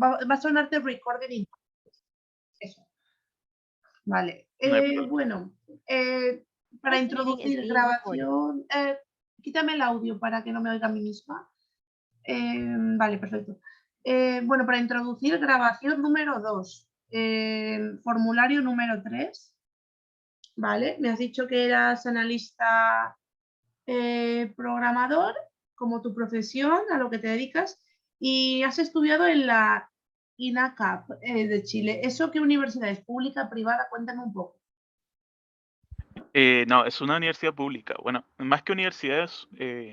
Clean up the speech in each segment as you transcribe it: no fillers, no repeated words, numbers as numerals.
Va a sonarte recording. Eso. Vale. No hay problema. Bueno, para This meeting is introducir being recorded. grabación, quítame el audio para que no me oiga a mí misma. Vale, perfecto. Bueno, para introducir grabación número 2, formulario número 3, ¿vale? Me has dicho que eras analista programador, como tu profesión, a lo que te dedicas, y has estudiado en la INACAP de Chile. ¿Eso qué universidad es? ¿Pública, privada? Cuéntame un poco. No, es una universidad pública. Bueno, más que universidad es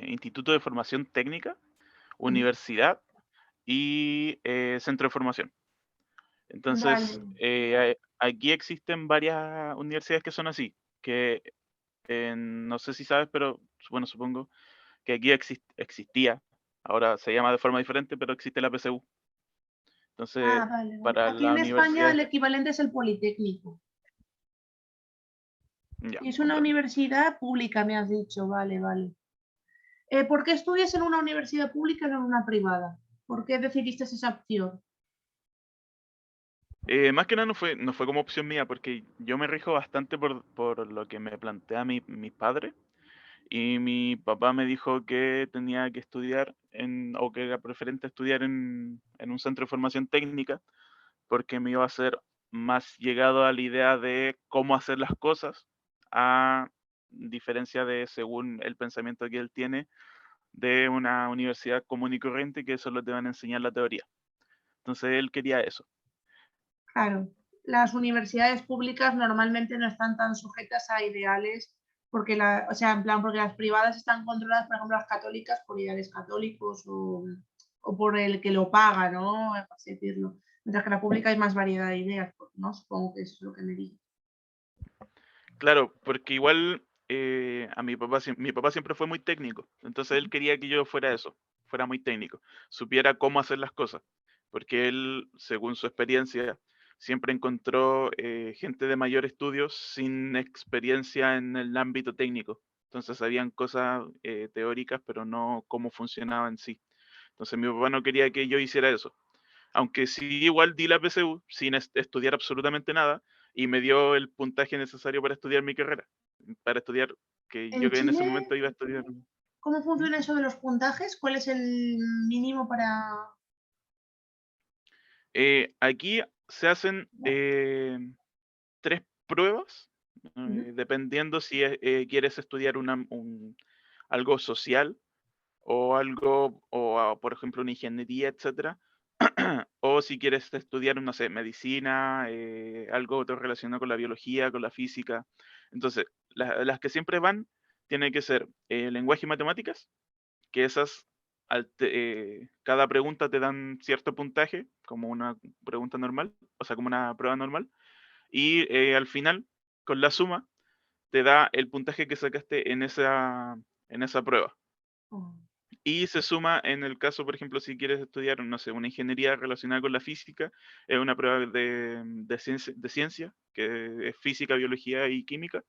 Instituto de Formación Técnica, universidad y centro de formación. Entonces, Vale. aquí existen varias universidades que son así, que no sé si sabes, pero bueno, supongo que aquí existía, ahora se llama de forma diferente, pero existe la PSU. Entonces, Vale, vale. para Aquí la en España universidad, el equivalente es el Politécnico. ya, Y es una comprendo. universidad pública, me has dicho. Vale, vale. ¿Por qué estudias en una universidad pública y no en una privada? ¿Por qué decidiste esa opción? Más que nada no fue como opción mía, porque yo me rijo bastante por lo que me plantea mis padres. Y mi papá me dijo que tenía que estudiar o que era preferente estudiar en un centro de formación técnica, porque me iba a ser más llegado a la idea de cómo hacer las cosas, a diferencia de, según el pensamiento que él tiene, de una universidad común y corriente, que solo te van a enseñar la teoría. Entonces él quería eso. Claro, las universidades públicas normalmente no están tan sujetas a ideales porque o sea, en plan, porque las privadas están controladas, por ejemplo, las católicas por ideales católicos o por el que lo paga, ¿no? Por así decirlo. Mientras que la pública hay más variedad de ideas, ¿no? Supongo que eso es lo que me digo. Claro, porque igual a mi papá siempre fue muy técnico, entonces él quería que yo fuera eso, fuera muy técnico, supiera cómo hacer las cosas, porque él, según su experiencia, siempre encontró gente de mayor estudios sin experiencia en el ámbito técnico, entonces sabían cosas teóricas, pero no cómo funcionaba en sí. Entonces mi papá no quería que yo hiciera eso, aunque sí igual di la PSU sin estudiar absolutamente nada y me dio el puntaje necesario para estudiar mi carrera, para estudiar que yo En que en ese Chile, momento iba a estudiar. ¿cómo ¿Mm? funciona eso de los puntajes? ¿Cuál es el mínimo para...? Aquí se hacen 3 pruebas, Ujú. dependiendo si quieres estudiar algo social o algo, por ejemplo, una ingeniería, etcétera, o si quieres estudiar, no sé, medicina, algo otro relacionado con la biología, con la física. Entonces, las que siempre van tienen que ser lenguaje y matemáticas, que esas, cada pregunta te dan cierto puntaje, como una pregunta normal, o sea, como una prueba normal, y al final, con la suma, te da el puntaje que sacaste en esa prueba. Oh. Y se suma en el caso, por ejemplo, si quieres estudiar, no sé, una ingeniería relacionada con la física, es una prueba de ciencia, que es física, biología y química.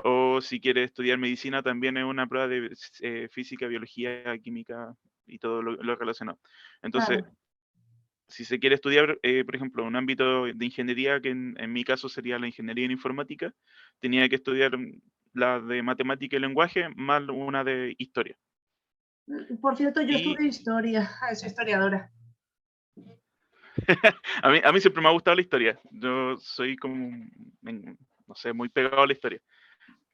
O si quieres estudiar medicina, también es una prueba de física, biología, química y todo lo relacionado. Entonces, Claro. si se quiere estudiar, por ejemplo, un ámbito de ingeniería, que en mi caso sería la ingeniería en informática, tenía que estudiar la de matemática y lenguaje más una de historia. Por cierto, yo Y estudié historia, soy historiadora. a mí siempre me ha gustado la historia. Yo soy como, no sé, muy pegado a la historia.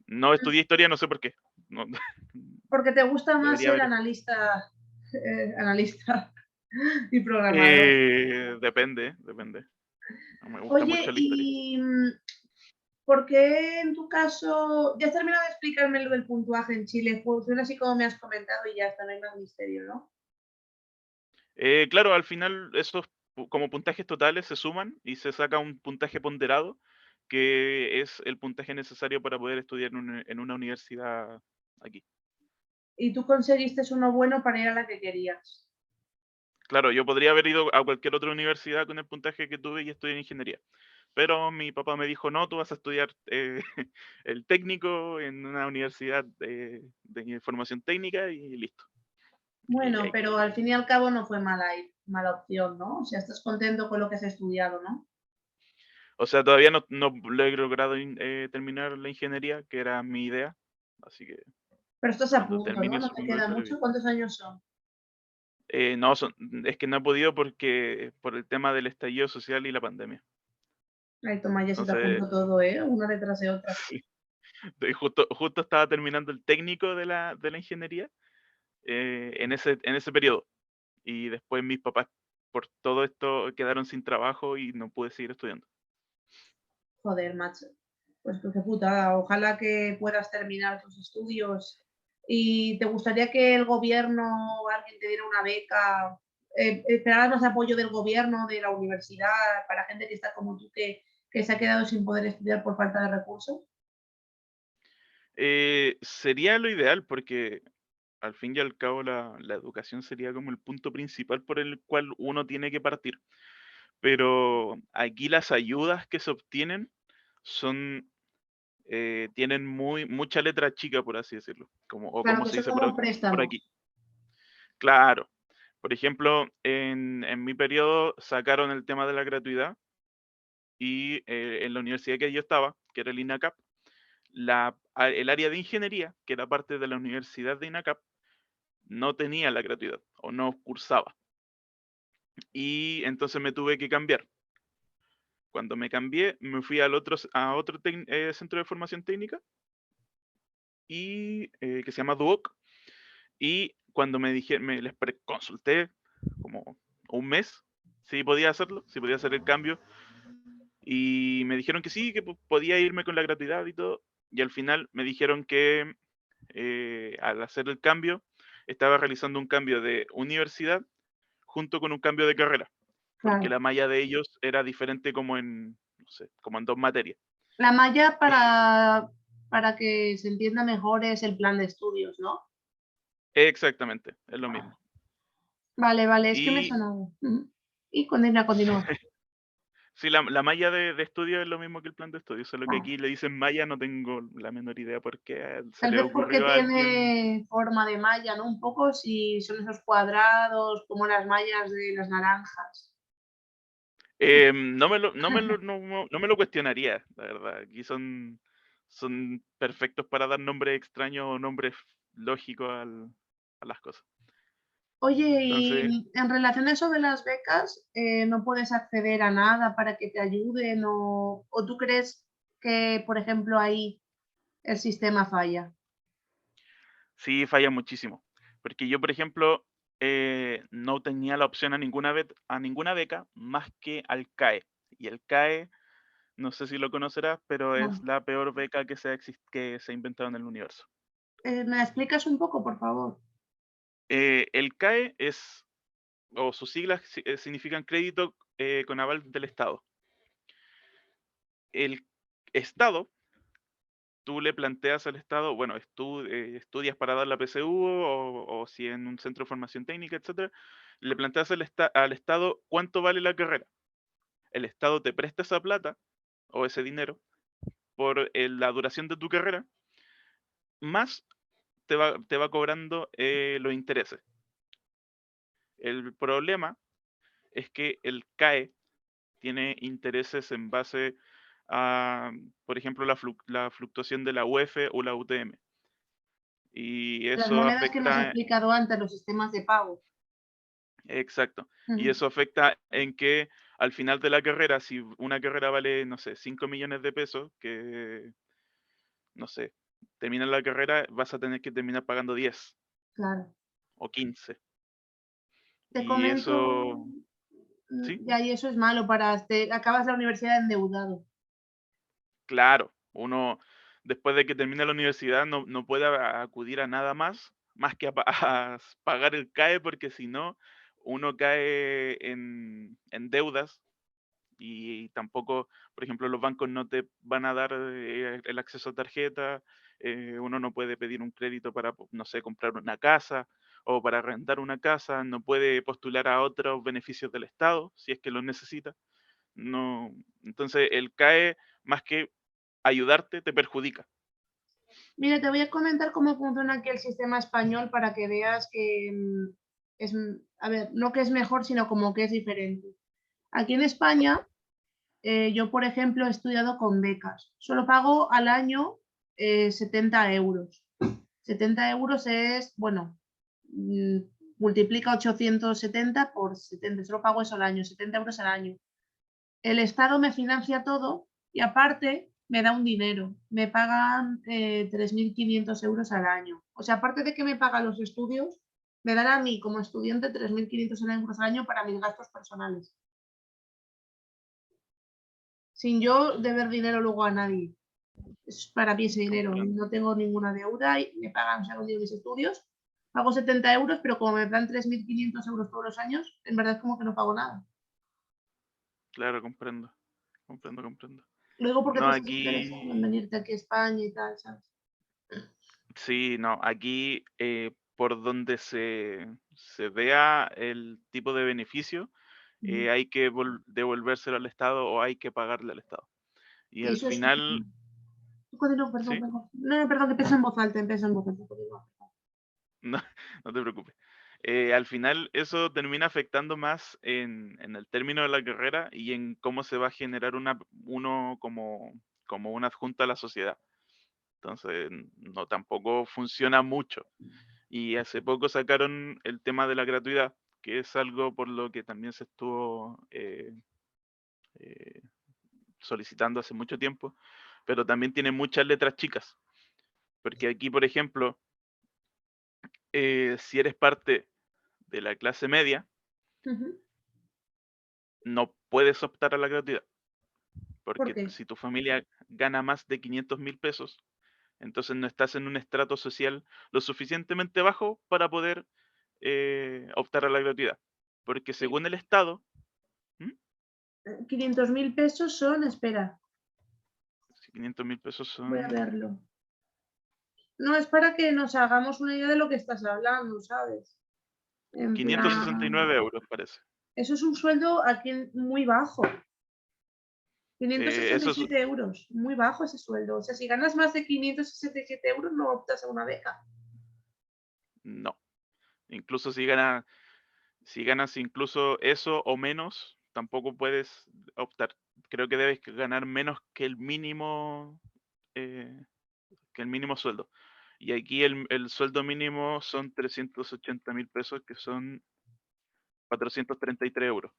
No estudié historia, no sé por qué. No, Porque te gusta más debería ser haber. analista y programador. Depende. No me gusta mucho Oye, la historia. ¿y por qué en tu caso, ya has terminado de explicarme lo del puntuaje en Chile? Funciona así como me has comentado y ya está, no hay más misterio, ¿no? Claro, al final esos como puntajes totales se suman y se saca un puntaje ponderado, que es el puntaje necesario para poder estudiar en una universidad aquí. Y tú conseguiste uno bueno para ir a la que querías. Claro, yo podría haber ido a cualquier otra universidad con el puntaje que tuve y estudié ingeniería. Pero mi papá me dijo, no, tú vas a estudiar el técnico en una universidad de formación técnica y listo. Y Bueno, ahí pero quedé. al fin y al cabo no fue mala ir. mala opción, ¿no? O sea, estás contento con lo que has estudiado, ¿no? O sea, todavía no lo he logrado terminar la ingeniería, que era mi idea, así que Pero estás a cuando punto, ¿no? termine No te supongo que queda estaré bien. mucho. ¿Cuántos años son? No, es que no he podido porque por el tema del estallido social y la pandemia. Ay, toma, ya se te Entonces, apuntó todo, ¿eh? Una detrás de otra. sí, justo estaba terminando el técnico de la ingeniería en ese periodo. Y después mis papás por todo esto quedaron sin trabajo y no pude seguir estudiando. Joder, macho. Pues qué putada. Ojalá que puedas terminar tus estudios. ¿Y te gustaría que el gobierno o alguien te diera una beca? ¿Esperabas más apoyo del gobierno, de la universidad, para gente que está como tú, que se ha quedado sin poder estudiar por falta de recursos? Sería lo ideal porque al fin y al cabo la educación sería como el punto principal por el cual uno tiene que partir. Pero aquí las ayudas que se obtienen son, tienen mucha letra chica, por así decirlo, o Claro, como que se son dice como un por préstamo. aquí. Claro. Por ejemplo, en mi periodo sacaron el tema de la gratuidad y en la universidad que yo estaba, que era el INACAP, el área de ingeniería, que era parte de la universidad de INACAP, no tenía la gratuidad o no cursaba. Y entonces me tuve que cambiar. Cuando me cambié, me fui a otro centro de formación técnica que se llama Duoc. Y cuando me dije, consulté como un mes si podía hacerlo, si podía hacer el cambio. Y me dijeron que sí, que podía irme con la gratuidad y todo. Y al final me dijeron que al hacer el cambio, estaba realizando un cambio de universidad junto con un cambio de carrera, porque Claro. la malla de ellos era diferente como en, no sé, como en dos materias. La malla, para que se entienda mejor, es el plan de estudios, ¿no? Exactamente, es lo mismo. Vale, vale, es que me Y sonaba. Ujú. Y continúa, continúa. sí, la malla de estudio es lo mismo que el plan de estudio, solo que Vale. aquí le dicen malla, no tengo la menor idea por qué se Tal le vez porque ocurrió a alguien. tiene forma de malla, ¿no? Un poco si son esos cuadrados, como las mallas de las naranjas. No me lo cuestionaría, la verdad. Aquí son perfectos para dar nombres extraños o nombres lógicos a las cosas. Oye, Entonces, y en relación a eso de las becas, ¿no puedes acceder a nada para que te ayuden? ¿O tú crees que, por ejemplo, ahí el sistema falla? sí falla muchísimo. Porque yo, por ejemplo, no tenía la opción a ninguna beca más que al CAE. Y el CAE, no sé si lo conocerás, pero es No. la peor beca que se ha inventado en el universo. ¿Me la explicas un poco, por favor? El CAE o sus siglas significan crédito con aval del Estado. El Estado, tú le planteas al Estado, bueno, estudias para dar la PSU o si en un centro de formación técnica, etcétera, le planteas al Estado cuánto vale la carrera. El Estado te presta esa plata o ese dinero por la duración de tu carrera, más te va cobrando los intereses. El problema es que el CAE tiene intereses en base a, por ejemplo, la fluctuación de la UF o la UTM. Y Las eso monedas que me has afecta, explicado antes, los sistemas de pago. exacto, y Ujú. eso afecta en que al final de la carrera, si una carrera vale, no sé, 5 millones de pesos, que, no sé, termina la carrera, vas a tener que terminar pagando 10 Claro. o 15. Te Y comento, eso, sí, ya, y eso es malo acabas la universidad endeudado. claro, uno después de que termina la universidad no puede acudir a nada más que a pagar el CAE, porque si no, uno cae en deudas y tampoco, por ejemplo, los bancos no te van a dar el acceso a tarjeta, uno no puede pedir un crédito para, no sé, comprar una casa o para rentar una casa, no puede postular a otros beneficios del Estado si es que los necesita. No, entonces el CAE, más que ayudarte, te perjudica. Mira, te voy a comentar cómo funciona aquí el sistema español para que veas que a ver, no que es mejor, sino como que es diferente. Aquí en España, yo, por ejemplo, he estudiado con becas. Solo pago al año 70 euros. 70 euros es, bueno, mm, multiplica 870 por 70, solo pago eso al año, 70 euros al año. El Estado me financia todo y aparte me da un dinero, me pagan 3.500 euros al año. O sea, aparte de que me pagan los estudios, me dan a mí como estudiante 3.500 euros al año para mis gastos personales, sin yo deber dinero luego a nadie. Es para mí ese dinero, Comprendo. no tengo ninguna deuda y me pagan, o sea, mis estudios. Pago 70 euros, pero como me dan 3.500 euros todos los años, en verdad es como que no pago nada. Claro, comprendo. Comprendo, comprendo. Luego porque No, tú estás interesado en aquí, venirte aquí a España y tal, ¿sabes? sí, no, aquí por donde se vea el tipo de beneficio, Ujú. hay que devolvérselo al Estado o hay que pagarle al Estado. Y al Eso es. final, Continúa, perdón, ¿sí? perdón. No, perdón, que empiezo en voz alta. Continúa. No, no te preocupes. Al final eso termina afectando más en el término de la carrera y en cómo se va a generar uno como un adjunto a la sociedad. Entonces, no tampoco funciona mucho. Y hace poco sacaron el tema de la gratuidad, que es algo por lo que también se estuvo eh, solicitando hace mucho tiempo, pero también tiene muchas letras chicas. Porque aquí, por ejemplo, si eres parte de la clase media, Ujú. no puedes optar a la gratuidad, ¿Por porque qué? si tu familia gana más de 500.000 pesos, entonces no estás en un estrato social lo suficientemente bajo para poder optar a la gratuidad. Porque Y, según el Estado, ¿Mm? 500.000 pesos son, espera, Si 500.000 pesos voy a son verlo. No, es para que nos hagamos una idea de lo que estás hablando, ¿sabes? En 569 plan, euros, parece. eso es un sueldo aquí muy bajo. Eso es, 567 euros, muy bajo ese sueldo. O sea, si ganas más de 567 euros, no optas a una beca. no. Incluso si ganas incluso eso o menos, tampoco puedes optar. Creo que debes ganar menos eh, que el mínimo sueldo. Y aquí el sueldo mínimo son 380.000 pesos, que son 433 euros.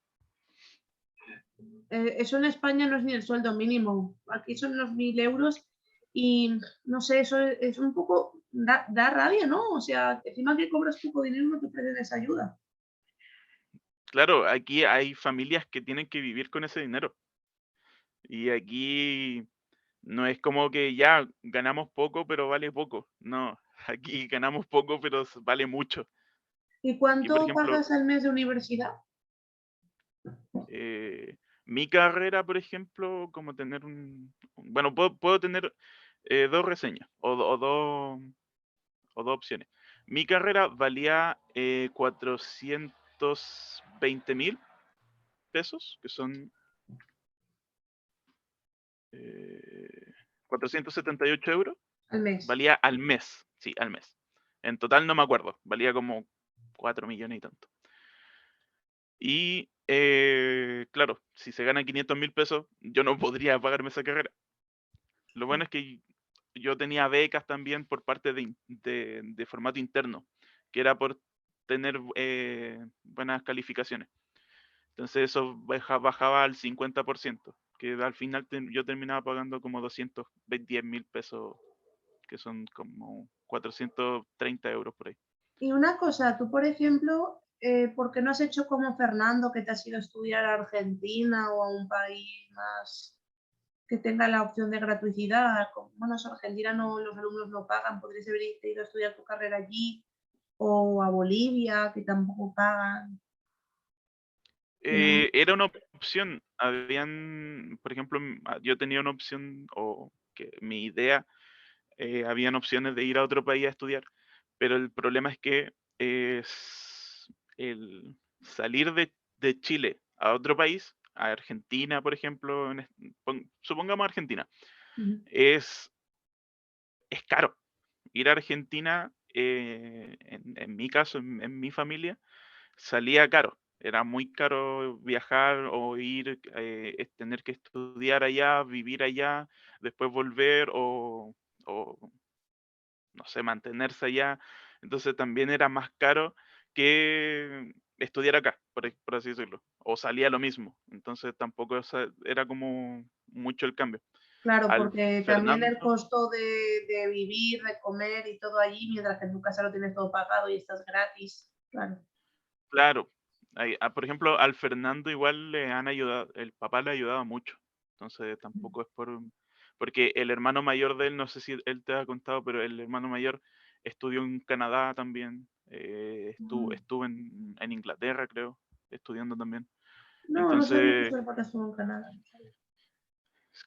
Eso en España no es ni el sueldo mínimo. Aquí son unos 1.000 euros y no sé, eso es un poco, da rabia, ¿no? O sea, encima que cobras poco dinero no te ofrecen esa ayuda. Claro, aquí hay familias que tienen que vivir con ese dinero. Y aquí no es como que ya ganamos poco, pero vale poco. No, aquí ganamos poco, pero vale mucho. ¿Y Aquí, por cuánto ejemplo, pagas al mes de universidad? mi carrera, por ejemplo, como tener bueno, puedo tener dos reseñas o dos opciones. Mi carrera valía 420.000 pesos, que son 478 euros. Al mes. Valía al mes, sí, al mes. En total no me acuerdo, valía como 4 millones y tanto. Y claro, si se gana 500.000 pesos, yo no podría pagarme esa carrera. Lo bueno es que yo tenía becas también por parte de formato interno, que era por tener buenas calificaciones. Entonces eso bajaba al 50%, que al final yo terminaba pagando como 210.000 pesos, que son como 430 euros por ahí. Y una cosa, tú, por ejemplo, ¿por qué no has hecho como Fernando, que te has ido a estudiar a Argentina o a un país más que tenga la opción de gratuidad? Bueno, en Argentina no, los alumnos no pagan, podrías haber ido a estudiar tu carrera allí, o a Bolivia, que tampoco pagan. Era una opción. Por ejemplo, yo tenía una opción, o que mi idea, habían opciones de ir a otro país a estudiar, pero el problema es que el salir de Chile a otro país, a Argentina, por ejemplo, supongamos Argentina, Ujú. es caro. Ir a Argentina, en mi caso, en mi familia, salía caro. Era muy caro viajar o ir, tener que estudiar allá, vivir allá, después volver o no sé, mantenerse allá. Entonces también era más caro que estudiar acá, por así decirlo. O salía lo mismo. Entonces tampoco era como mucho el cambio. Claro, Al porque también el Fernando, costo de vivir, de comer y todo allí, mientras que en tu casa lo tienes todo pagado y estás gratis. Claro. claro. Por ejemplo, al Fernando igual le han ayudado, el papá le ha ayudado mucho. Entonces tampoco es porque el hermano mayor de él, no sé si él te ha contado, pero el hermano mayor estudió en Canadá también, estuvo en Inglaterra, creo, estudiando también. No, no sabía que Entonces, su hermana estuvo en Canadá. No sabía.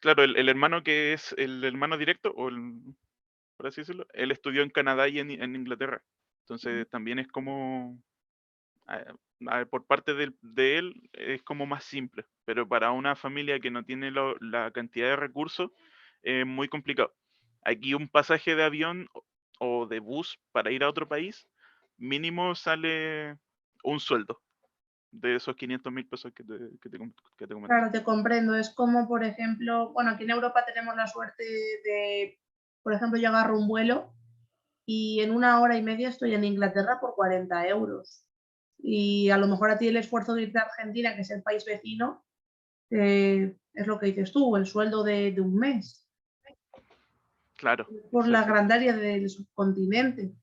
claro, el hermano que es el hermano directo, por así decirlo, él estudió en Canadá y en Inglaterra. Entonces también es como a- por parte de él es como más simple, pero para una familia que no tiene la cantidad de recursos es muy complicado. Aquí un pasaje de avión o de bus para ir a otro país, mínimo sale un sueldo de esos 500.000 pesos que te comento. Claro, te comprendo. Es como, por ejemplo, bueno, aquí en Europa tenemos la suerte de, por ejemplo, yo agarro un vuelo y en 1 hora y media estoy en Inglaterra por 40 euros. Y a lo mejor a ti el esfuerzo de irte a Argentina, que es el país vecino, es lo que dices tú, el sueldo de un mes, Claro, por la exacto, grandeza del subcontinente.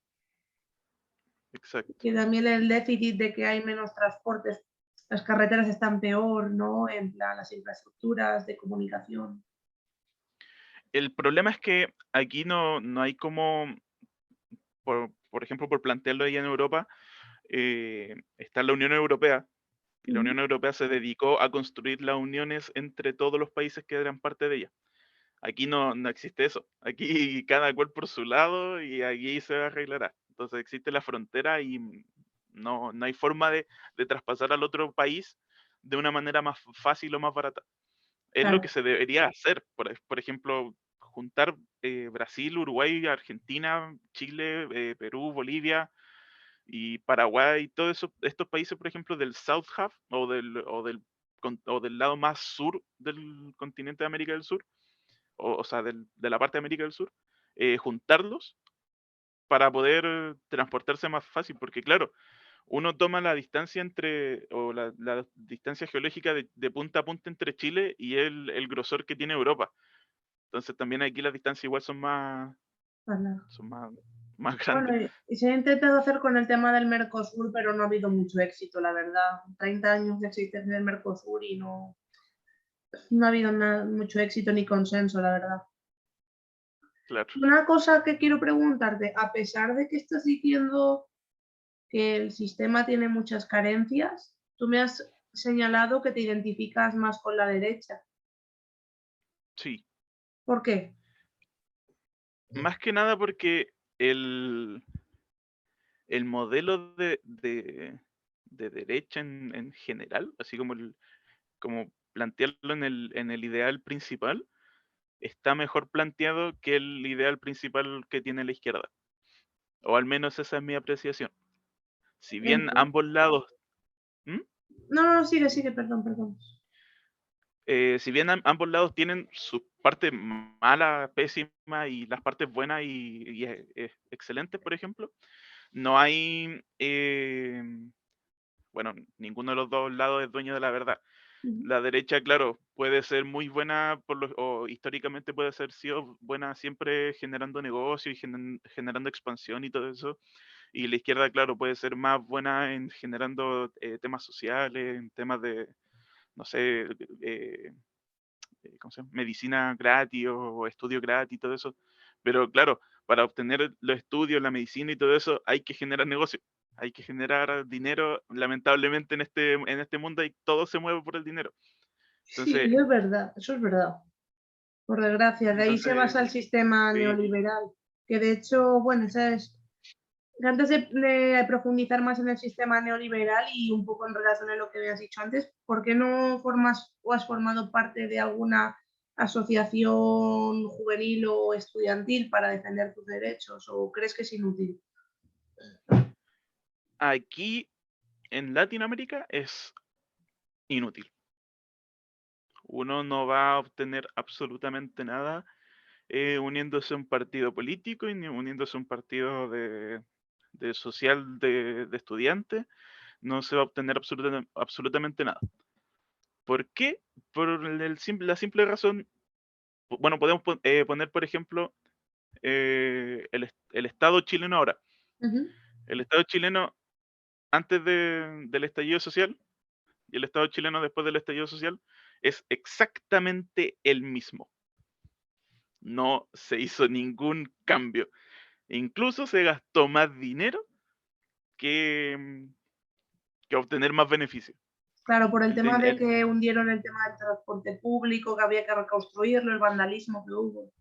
exacto. Y también el déficit de que hay menos transportes, las carreteras están peor, ¿no? En plan, las infraestructuras de comunicación. El problema es que aquí no hay como, por ejemplo, por plantearlo ahí en Europa, está la Unión Europea, y la Ujú. Unión Europea se dedicó a construir las uniones entre todos los países que eran parte de ella. Aquí no existe eso. Aquí cada cual por su lado y aquí se arreglará. Entonces existe la frontera y no hay forma de traspasar al otro país de una manera más fácil o más barata. Es lo que Claro, se debería hacer. Por ejemplo, juntar Brasil, Uruguay, Argentina, Chile, Perú, Bolivia y Paraguay, todos estos países, por ejemplo, del South Half o del lado más sur del continente de América del Sur, o sea, de la parte de América del Sur, juntarlos para poder transportarse más fácil, porque claro, uno toma la distancia o la distancia geológica de punta a punta entre Chile y el grosor que tiene Europa. Entonces también aquí las distancias igual claro. son más grandes. Bueno, y se ha intentado hacer con el tema del Mercosur, pero no ha habido mucho éxito, la verdad. 30 años de existencia del Mercosur y no ha habido mucho éxito ni consenso, la verdad. Claro. Una cosa que quiero preguntarte, a pesar de que estás diciendo que el sistema tiene muchas carencias, tú me has señalado que te identificas más con la derecha. Sí. ¿Por qué? Más que nada porque el modelo de derecha en general, así como plantearlo en el ideal principal, está mejor planteado que el ideal principal que tiene la izquierda. O al menos esa es mi apreciación. Si bien ambos lados, ¿Mm? No, no, sigue, sigue, perdón, perdón. Si bien ambos lados tienen sus partes malas, pésimas y las partes buenas y excelentes, por ejemplo, no hay, bueno, ninguno de los dos lados es dueño de la verdad. Ujú. La derecha, claro, puede ser muy buena, o históricamente puede ser sido buena siempre generando negocios y generando expansión y todo eso. Y la izquierda, claro, puede ser más buena en generando temas sociales, en temas de, no sé, ¿cómo se llama? Medicina gratis o estudio gratis y todo eso. Pero claro, para obtener los estudios, la medicina y todo eso, hay que generar negocio. Hay que generar dinero. Lamentablemente en este mundo todo se mueve por el dinero. Sí, Entonces, es verdad, eso es verdad. Por desgracia, de ahí se entonces basa el sistema sí, neoliberal, que de hecho, bueno, ¿sabes? Antes de profundizar más en el sistema neoliberal y un poco en relación a lo que habías dicho antes, ¿por qué no formas o has formado parte de alguna asociación juvenil o estudiantil para defender tus derechos o crees que es inútil? aquí en Latinoamérica es inútil. Uno no va a obtener absolutamente nada uniéndose a un partido político y ni uniéndose a un partido de social de estudiantes, no se va a obtener absolutamente nada. ¿Por qué? Por la simple razón, bueno, podemos poner, por ejemplo, el Estado chileno ahora. Ujú. El Estado chileno antes del estallido social y el Estado chileno después del estallido social es exactamente el mismo. No se hizo ningún cambio. Incluso se gastó más dinero que, que obtener más beneficios. Claro, por el El tema din- de el- que hundieron el tema del transporte público, que había que reconstruirlo, el vandalismo que hubo.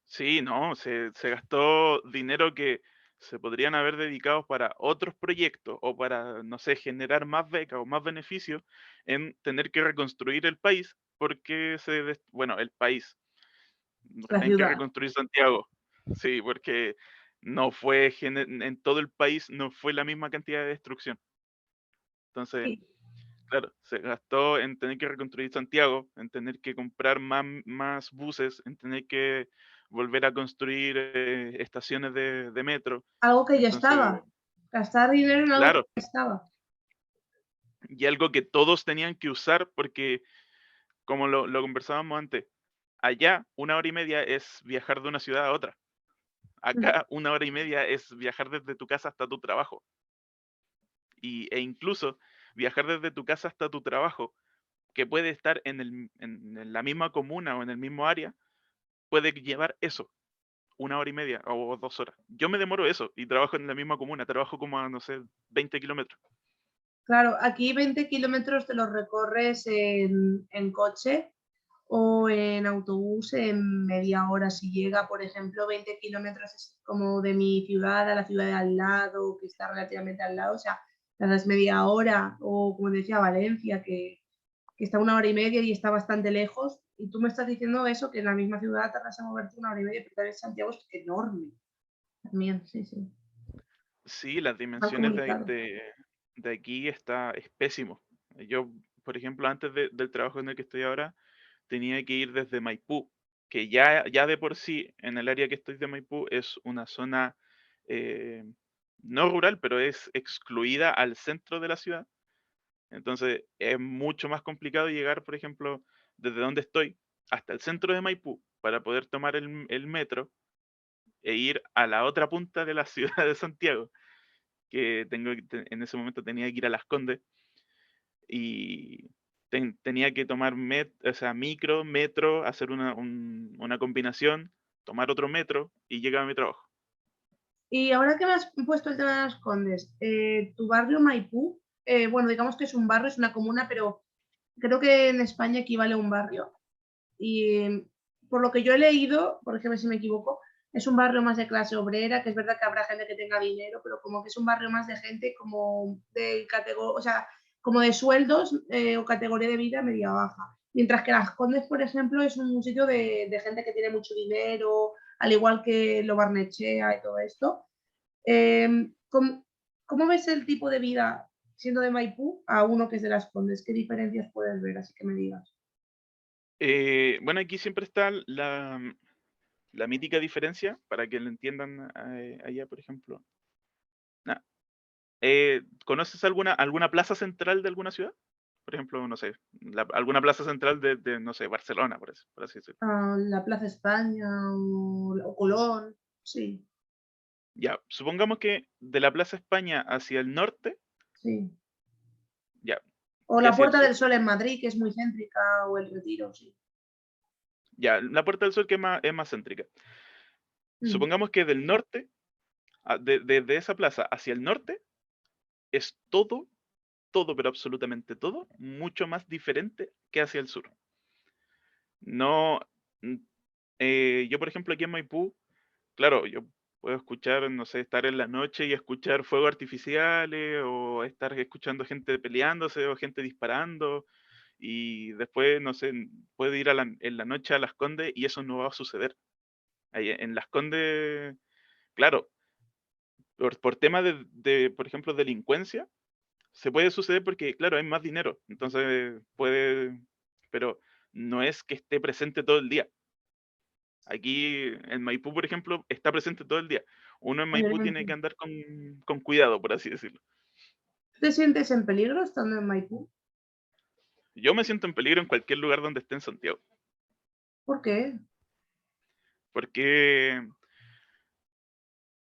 sí, no, se gastó dinero que se podrían haber dedicado para otros proyectos o para, no sé, generar más becas o más beneficios en tener que reconstruir el país porque bueno, el país, La tener que ciudad. reconstruir Santiago. Sí, porque no fue, en todo el país no fue la misma cantidad de destrucción. Entonces, Sí. claro, se gastó en tener que reconstruir Santiago, en tener que comprar más buses, en tener que volver a construir estaciones de metro. Algo que ya Entonces, estaba. Gastar dinero en algo que claro, ya estaba. y algo que todos tenían que usar porque, como lo conversábamos antes, allá 1 hora y media es viajar de una ciudad a otra. Mm. Acá 1 hora y media es viajar desde tu casa hasta tu trabajo. E incluso viajar desde tu casa hasta tu trabajo, que puede estar en la misma comuna o en el mismo área, puede llevar eso, 1 hora y media o 2 horas. Yo me demoro eso y trabajo en la misma comuna, trabajo como a, no sé, 20 kilómetros. Claro, aquí 20 kilómetros te los recorres en coche o en autobús en media hora. Si llega, por ejemplo, 20 kilómetros es como de mi ciudad a la ciudad de al lado, que está relativamente al lado, o sea, tardas media hora, o como decía, Valencia, que está 1 hora y media y está bastante lejos. Y tú me estás diciendo eso, que en la misma ciudad tardas en moverte 1 hora y media, pero también Santiago es enorme. También, sí, sí. Sí, las Mal dimensiones comunicado. de aquí es pésimo. Yo, por ejemplo, antes del trabajo en el que estoy ahora, tenía que ir desde Maipú, que ya de por sí, en el área que estoy de Maipú, es una zona eh, no rural, pero es excluida al centro de la ciudad. Entonces es mucho más complicado llegar, por ejemplo, desde donde estoy hasta el centro de Maipú para poder tomar el metro e ir a la otra punta de la ciudad de Santiago, que en ese momento tenía que ir a Las Condes y tenía que tomar o sea, micro, metro, hacer una combinación, tomar otro metro y llegar a mi trabajo. Y ahora que me has puesto el tema de las Condes, tu barrio Maipú, bueno, digamos que es un barrio, es una comuna, pero creo que en España equivale a un barrio. Y por lo que yo he leído, por ejemplo, si me equivoco, es un barrio más de clase obrera, que es verdad que habrá gente que tenga dinero, pero como que es un barrio más de gente como de categoría, o sea, como de sueldos o categoría de vida media baja. Mientras que Las Condes, por ejemplo, es un sitio de gente que tiene mucho dinero, al igual que Lo Barnechea y todo esto. ¿Cómo, ¿Cómo ves el tipo de vida siendo de Maipú a uno que es de Las Condes? ¿Qué diferencias puedes ver? Así que me digas. Bueno, aquí siempre está la mítica diferencia, para que lo entiendan allá, por ejemplo. Na- ¿Conoces alguna plaza central de alguna ciudad? Por ejemplo, no sé, alguna plaza central no sé, Barcelona, por así decirlo. La Plaza España o Colón, sí, Ya, supongamos que de la Plaza España hacia el norte, sí. ya, O y la hacia el Puerta sur. del Sol en Madrid, que es muy céntrica, o el Retiro, sí. Ya, la Puerta del Sol que es más céntrica. Mm. Supongamos que del norte, desde esa plaza hacia el norte, es todo, pero absolutamente todo, mucho más diferente que hacia el sur. No, mm, yo por ejemplo aquí en Maipú, claro, yo puedo escuchar, no sé, estar en la noche y escuchar fuegos artificiales o estar escuchando gente peleándose o gente disparando y después, no sé, puedo ir en la noche a Las Condes y eso no va a suceder. Ahí en Las Condes, claro, por tema por ejemplo, delincuencia, se puede suceder porque, claro, hay más dinero, entonces puede, pero no es que esté presente todo el día. Aquí en Maipú, por ejemplo, está presente todo el día. Uno en Maipú tiene Violencia. que andar con cuidado, por así decirlo. ¿Tú te sientes en peligro estando en Maipú? Yo me siento en peligro en cualquier lugar donde esté en Santiago, ¿Por qué? porque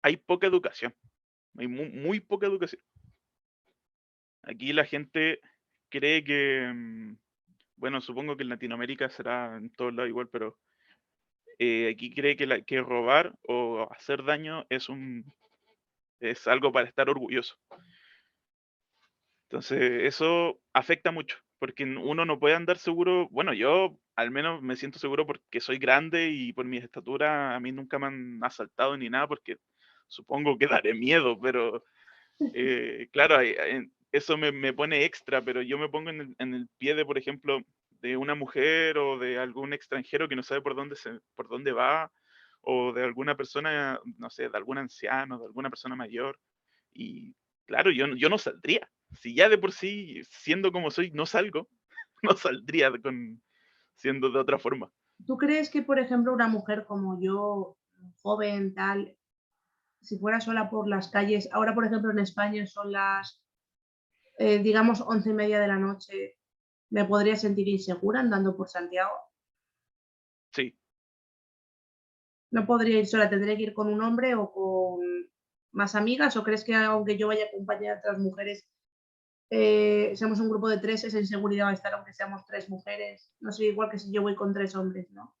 hay poca educación, hay muy poca educación. Aquí la gente cree que, bueno, supongo que en Latinoamérica será en todos lados igual, pero aquí cree que, que robar o hacer daño es algo para estar orgulloso. Entonces, eso afecta mucho, porque uno no puede andar seguro. Bueno, yo al menos me siento seguro porque soy grande y por mi estatura a mí nunca me han asaltado ni nada, porque supongo que daré miedo, pero claro, eso me pone extra, pero yo me pongo en el pie de, por ejemplo, de una mujer o de algún extranjero que no sabe por dónde va, o de alguna persona, no sé, de algún anciano, de alguna persona mayor. Y claro, yo no saldría. Si ya de por sí, siendo como soy, no salgo, no saldría siendo de otra forma. ¿Tú crees que, por ejemplo, una mujer como yo, joven, tal, si fuera sola por las calles, ahora, por ejemplo, en España son las, digamos, 11:30 de la noche, me podría sentir insegura andando por Santiago? Sí, ¿No podría ir sola? ¿Tendría que ir con un hombre o con más amigas? ¿O crees que aunque yo vaya acompañada de otras mujeres, seamos un grupo de tres, esa inseguridad va a estar aunque seamos tres mujeres? No sé, igual que si yo voy con tres hombres, ¿no?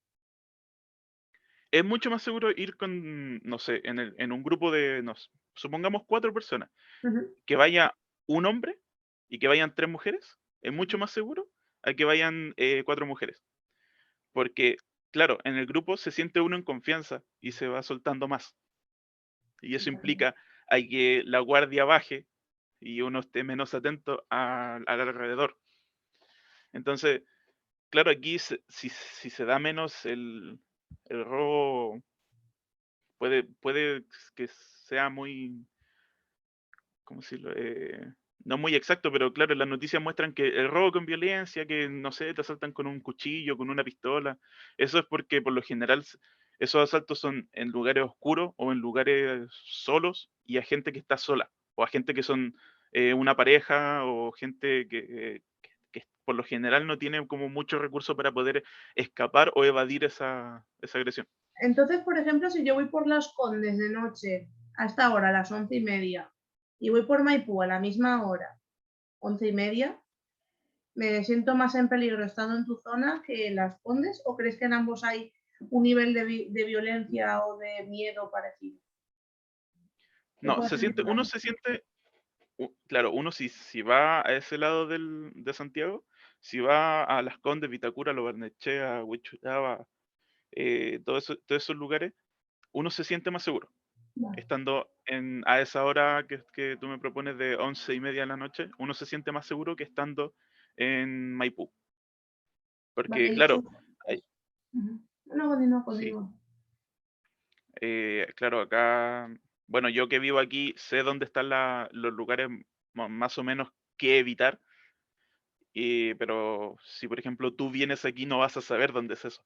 es mucho más seguro ir con, no sé, en un grupo de, supongamos 4 personas, Ujú, que vaya un hombre y que vayan 3 mujeres, es mucho más seguro a que vayan 4 mujeres. Porque, claro, en el grupo se siente uno en confianza y se va soltando más. Y eso implica a que la guardia baje y uno esté menos atento al alrededor. Entonces, claro, aquí si se da menos el robo, puede que sea muy, ¿cómo decirlo? No muy exacto, pero claro, las noticias muestran que el robo con violencia, que no sé, te asaltan con un cuchillo, con una pistola, eso es porque por lo general esos asaltos son en lugares oscuros o en lugares solos y a gente que está sola, o a gente que son una pareja o gente que por lo general no tiene como muchos recursos para poder escapar o evadir esa agresión. Entonces, por ejemplo, si yo voy por Las Condes de noche, a esta hora, a las 11:30, y voy por Maipú a la misma hora, 11:30, ¿me siento más en peligro estando en tu zona que en Las Condes? ¿O crees que en ambos hay un nivel de violencia o de miedo parecido? ¿Qué No, puedes decir uno más? se siente claro, uno si va a ese lado de Santiago, si va a Las Condes, Vitacura, Lo Barnechea, Huechuraba, todos esos lugares, uno se siente más seguro. Vale, Estando a esa hora que tú me propones de 11:30 de la noche, uno se siente más seguro que estando en Maipú. vale, Porque, y eso. claro, hay- Ujú. No, continúa, sí, continúa. claro, acá, bueno, yo que vivo aquí sé dónde están los lugares más o menos que evitar. Pero si, por ejemplo, tú vienes aquí, no vas a saber dónde es eso.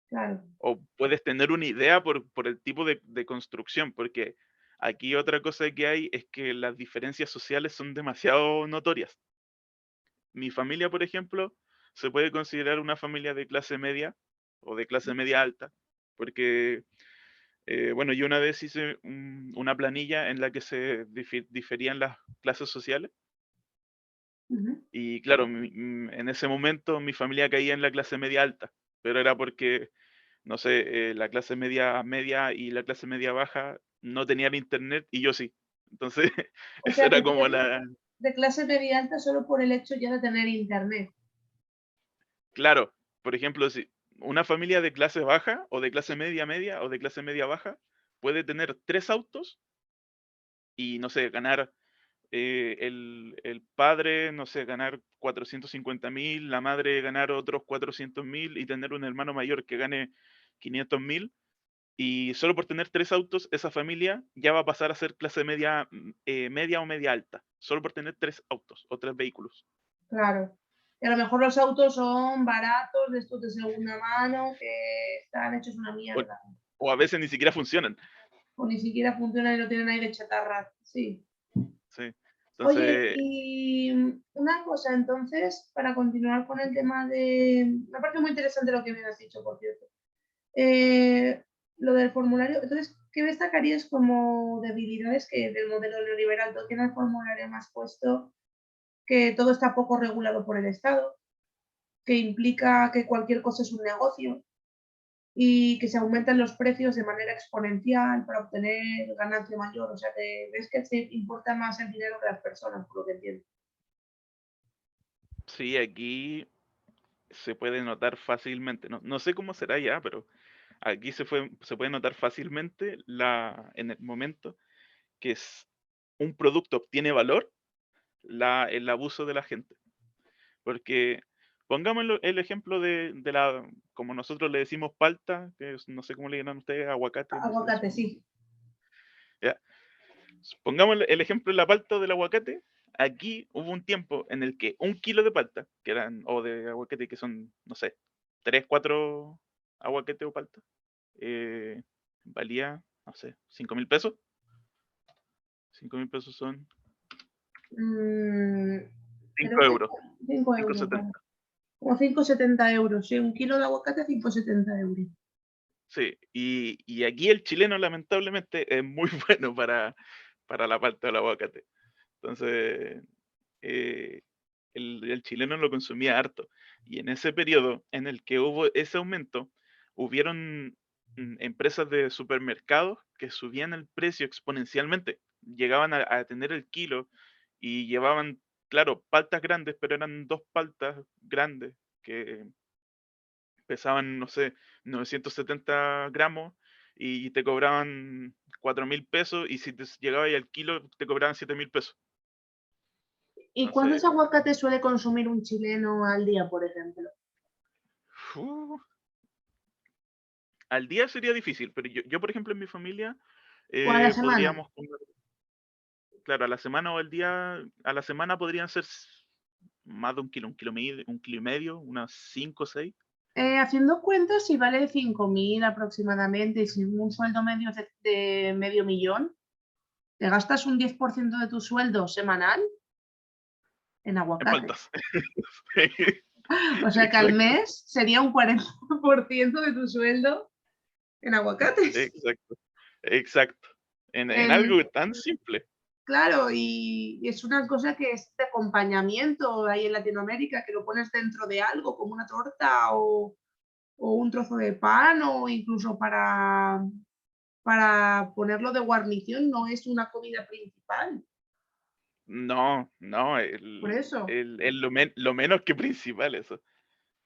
Claro. O puedes tener una idea por el tipo de construcción, porque aquí otra cosa que hay es que las diferencias sociales son demasiado notorias. Mi familia, por ejemplo, se puede considerar una familia de clase media o de clase media alta, porque, bueno, yo una vez hice una planilla en la que se diferían las clases sociales. Ujú. Y claro, en ese momento mi familia caía en la clase media alta, pero era porque, no sé, la clase media media y la clase media baja no tenían internet y yo sí. Entonces, O eso sea, que era tú como eres la... de clase media alta solo por el hecho ya de tener internet. Claro, por ejemplo, si una familia de clase baja o de clase media media o de clase media baja puede tener 3 autos y, no sé, ganar el padre, no sé, ganar 450.000, la madre ganar otros 400.000 y tener un hermano mayor que gane 500.000, Y solo por tener 3 autos, esa familia ya va a pasar a ser clase media, media o media alta, solo por tener 3 autos o 3 vehículos. Claro. Y a lo mejor los autos son baratos, de estos de segunda mano, que están hechos una O mierda. o a veces ni siquiera funcionan. O ni siquiera funcionan y no tienen aire chatarra. Sí. Sí. Oye, Entonces, y una cosa, entonces, para continuar con el tema de... Me parece muy interesante lo que me has dicho, por cierto. Lo del formulario, entonces, ¿qué destacarías como debilidades que del modelo neoliberal? ¿Tú tienes el formulario más puesto que todo está poco regulado por el Estado, que implica que cualquier cosa es un negocio y que se aumentan los precios de manera exponencial para obtener ganancia mayor? O sea, ves que te importa más el dinero que las personas, por lo que entiendo. sí, aquí se puede notar fácilmente, no sé cómo será ya, pero aquí se puede notar fácilmente en el momento que un producto obtiene valor, el abuso de la gente. Porque pongamos el ejemplo como nosotros le decimos palta, que no sé cómo le llaman ustedes, aguacate, no sé, Aguacate, sí. ya. Pongamos el ejemplo de la palta o del aguacate. Aquí hubo un tiempo en el que 1 kilo de palta, o de aguacate, que son, no sé, 3 4 aguacate o palta, eh, valía, no sé, 5.000 pesos. 5.000 pesos son Mm, creo 5 que euros, 5 cinco euros, vale. setenta Como 5,70 euros, sí, un kilo de aguacate, 5,70 euros. Sí, y aquí el chileno lamentablemente es muy bueno para la palta del aguacate. Entonces, eh, el chileno lo consumía harto. Y en ese periodo en el que hubo ese aumento, hubieron empresas de supermercados que subían el precio exponencialmente. Llegaban a tener el kilo y llevaban, claro, paltas grandes, pero eran 2 paltas grandes que pesaban, no sé, 970 gramos y te cobraban 4.000 pesos y si te llegaba ahí al kilo te cobraban 7.000 pesos. ¿Y cuántos Entonces, aguacates suele consumir un chileno al día, por ejemplo? uh, al día sería difícil, pero yo, por ejemplo, en mi familia ¿O a la semana? podríamos comer, claro, a la semana o al día, a la semana podrían ser más de 1 kilo, 1 kilo, 1,5 kilos, unas 5 o 6. Haciendo cuentas, si vale 5.000 aproximadamente, y si un sueldo medio es de medio millón, te gastas un 10% de tu sueldo semanal en En aguacate. paltas. O sea que al Exacto, mes sería un 40% de tu sueldo en aguacates. exacto, exacto. En En, algo tan simple. Claro, y es una cosa que es de acompañamiento ahí en Latinoamérica, que lo pones dentro de algo, como una torta o un trozo de pan, o incluso para ponerlo de guarnición, no es una comida principal. No, no, Por eso, lo menos que principal eso.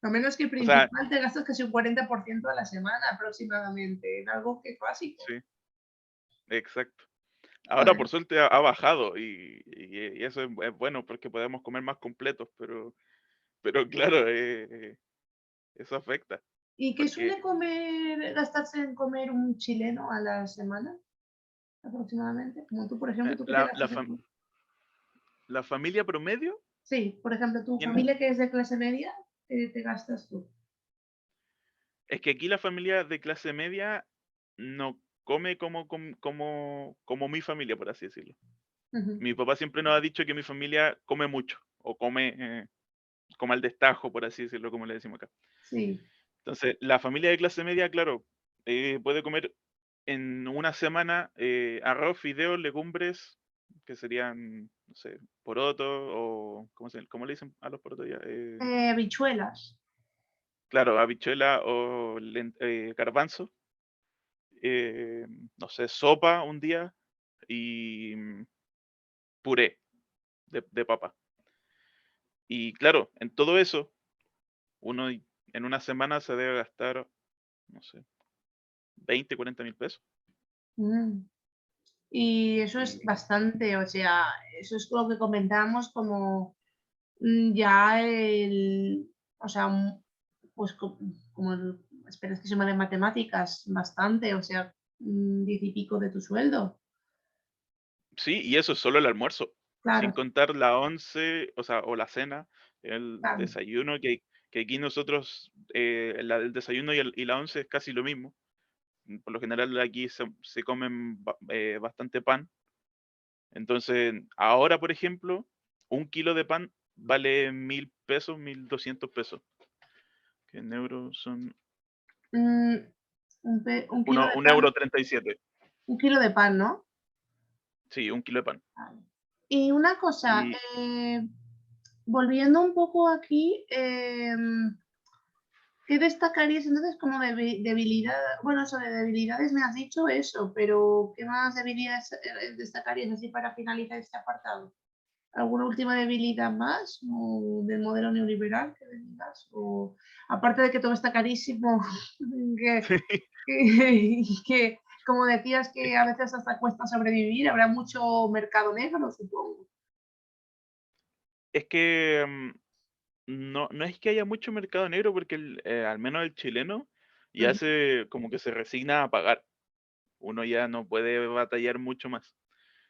lo menos que O sea, principal te gastas casi un 40% a la semana aproximadamente, en algo que es básico. sí, exacto. Ahora Joder. por suerte ha bajado y eso es bueno porque podemos comer más completos, pero claro, eso afecta. ¿Y qué Porque suele gastarse en comer un chileno a la semana aproximadamente? Como tú, por ejemplo, eh, ¿tú qué te la, la, gastas en fam- comer? la familia promedio Sí, por ejemplo, tu tiene, familia que es de clase media, ¿qué te gastas tú? es que aquí la familia de clase media no come como mi familia, por así decirlo. Ujú. Mi papá siempre nos ha dicho que mi familia come mucho o come al destajo, por así decirlo, como le decimos acá. Sí. Entonces, la familia de clase media, claro, puede comer en una semana arroz, fideos, legumbres, que serían, no sé, porotos o, ¿cómo le dicen a los porotos ya? Habichuelas. Claro, habichuela o garbanzo, no sé, sopa un día y puré de papa. Y claro, en todo eso, uno en una semana se debe gastar, no sé, 20, 40.000 pesos. Mm. Y eso es Y bastante, o sea, eso es lo que comentamos como ya o sea, pues como esperas que suma de matemáticas bastante, o sea, 10 y pico de tu sueldo. Sí, y eso es solo el almuerzo, sin Claro, contar la once, o sea, o la cena, el claro, desayuno, que aquí nosotros, el desayuno y la once es casi lo mismo. Por lo general aquí se comen bastante pan. Entonces, ahora, por ejemplo, un kilo de pan vale 1.000 pesos, 1.200 pesos, que en euros son mm, un kilo de un pan, euro 37. 1 kilo de pan, ¿no? Sí, un kilo de pan. Vale. Y una cosa, Y volviendo un poco aquí, ¿qué destacarías entonces como debilidad? Bueno, sobre debilidades me has dicho eso, pero ¿qué más debilidades destacarías así para finalizar este apartado? ¿Alguna última debilidad más o del modelo neoliberal que me digas? O aparte de que todo está carísimo, que, que como decías que a veces hasta cuesta sobrevivir, habrá mucho mercado negro, supongo. es que no es que haya mucho mercado negro porque al menos el chileno ya Ujú, como que se resigna a pagar. Uno ya no puede batallar mucho más.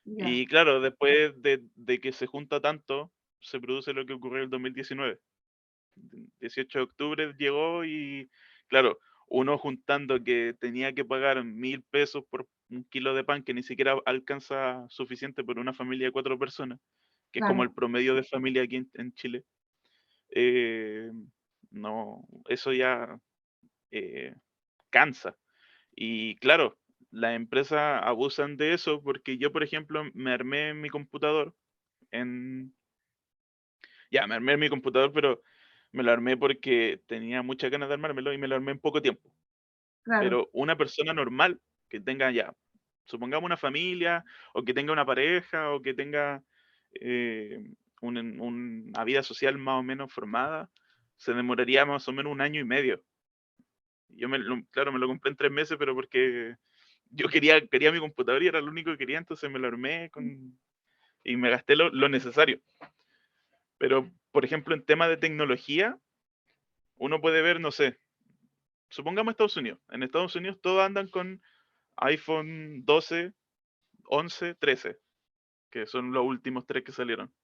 ya, Y claro, después de que se junta tanto, se produce lo que ocurrió en el 2019. 18 de octubre llegó y, claro, uno juntando que tenía que pagar 1.000 pesos por un kilo de pan que ni siquiera alcanza suficiente por una familia de 4 personas, que es como el claro. promedio de familia aquí en Chile. eh, no, eso ya eh, cansa. Y claro, las empresas abusan de eso porque yo, por ejemplo, me armé mi computador en... Ya, me armé mi computador, pero me lo armé porque tenía muchas ganas de armármelo y me lo armé en poco tiempo. Claro, Pero una persona normal que tenga ya, supongamos una familia, o que tenga una pareja, o que tenga eh, una vida social más o menos formada, se demoraría más o menos un año y medio. Claro, me lo compré en 3 meses, pero porque yo quería mi computador y era lo único que quería, entonces me lo armé y me gasté lo necesario. Pero, por ejemplo, en tema de tecnología, uno puede ver, no sé, supongamos Estados Unidos. En Estados Unidos todos andan con iPhone 12, 11, 13, que son los últimos tres que salieron.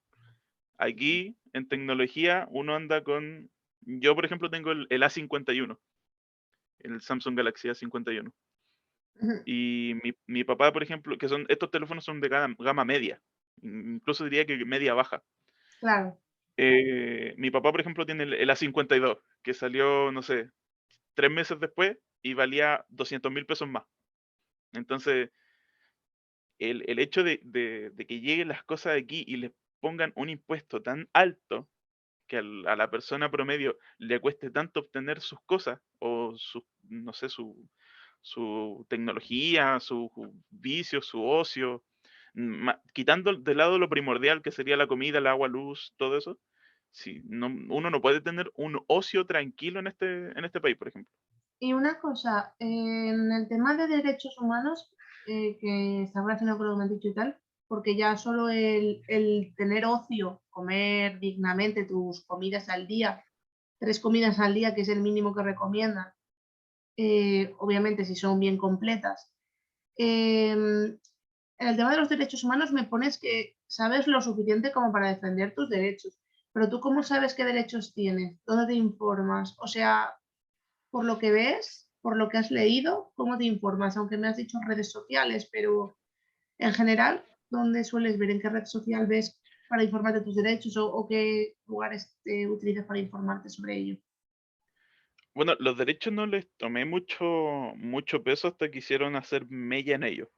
Aquí, en tecnología, uno anda con... Yo, por ejemplo, tengo el A51, el Samsung Galaxy A51. ujú, Y mi papá, por ejemplo, estos teléfonos son de gama media, incluso diría que media baja. claro. Mi papá, por ejemplo, tiene el A52, que salió, no sé, 3 meses después y valía 200.000 pesos más. Entonces, el hecho de que lleguen las cosas aquí y les pongan un impuesto tan alto que a la persona promedio le cueste tanto obtener sus cosas o no sé, su tecnología, sus vicios, su ocio, quitando de lado lo primordial que sería la comida, el agua, luz, todo eso. Sí, no, uno no puede tener un ocio tranquilo en este país, por ejemplo. Y una cosa, en el tema de derechos humanos, que está relacionado con lo que me has dicho y tal, porque ya solo el tener ocio, comer dignamente tus comidas al día, 3 comidas al día, que es el mínimo que recomiendan, obviamente si son bien completas. En el tema de los derechos humanos me pones que sabes lo suficiente como para defender tus derechos, pero tú cómo sabes qué derechos tienes, dónde te informas, o sea, por lo que ves, por lo que has leído, ¿cómo te informas? Aunque me has dicho redes sociales, pero en general, ¿dónde sueles ver? ¿En qué red social ves para informarte de tus derechos o qué lugares utilizas para informarte sobre ello? Bueno, los derechos no les tomé mucho peso hasta que hicieron hacer mella en ellos,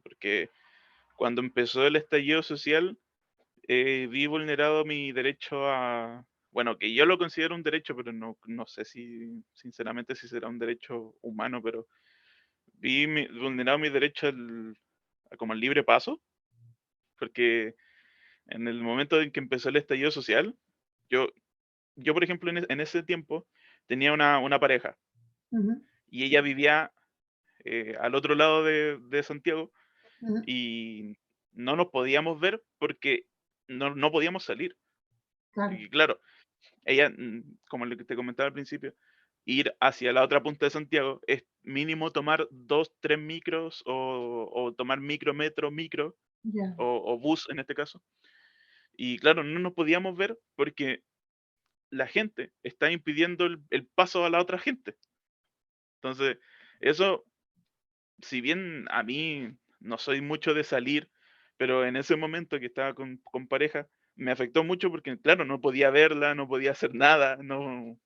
porque cuando empezó el estallido social, vi vulnerado mi derecho a, bueno, que yo lo considero un derecho, pero no sé si, sinceramente, si será un derecho humano, pero vi vulnerado mi derecho a como al libre paso, porque en el momento en que empezó el estallido social, yo, yo por ejemplo, en ese tiempo tenía una pareja Ujú, y ella vivía al otro lado de Santiago ujú, y no nos podíamos ver porque no podíamos salir. claro, Y claro, ella, como lo que te comentaba al principio, ir hacia la otra punta de Santiago, es mínimo tomar 2, 3 micros o tomar micro, metro, micro ya, o bus en este caso. Y claro, no nos podíamos ver porque la gente está impidiendo el paso a la otra gente. Entonces, eso, si bien a mí no soy mucho de salir, pero en ese momento que estaba con pareja, me afectó mucho porque, claro, no podía verla, no podía hacer nada, no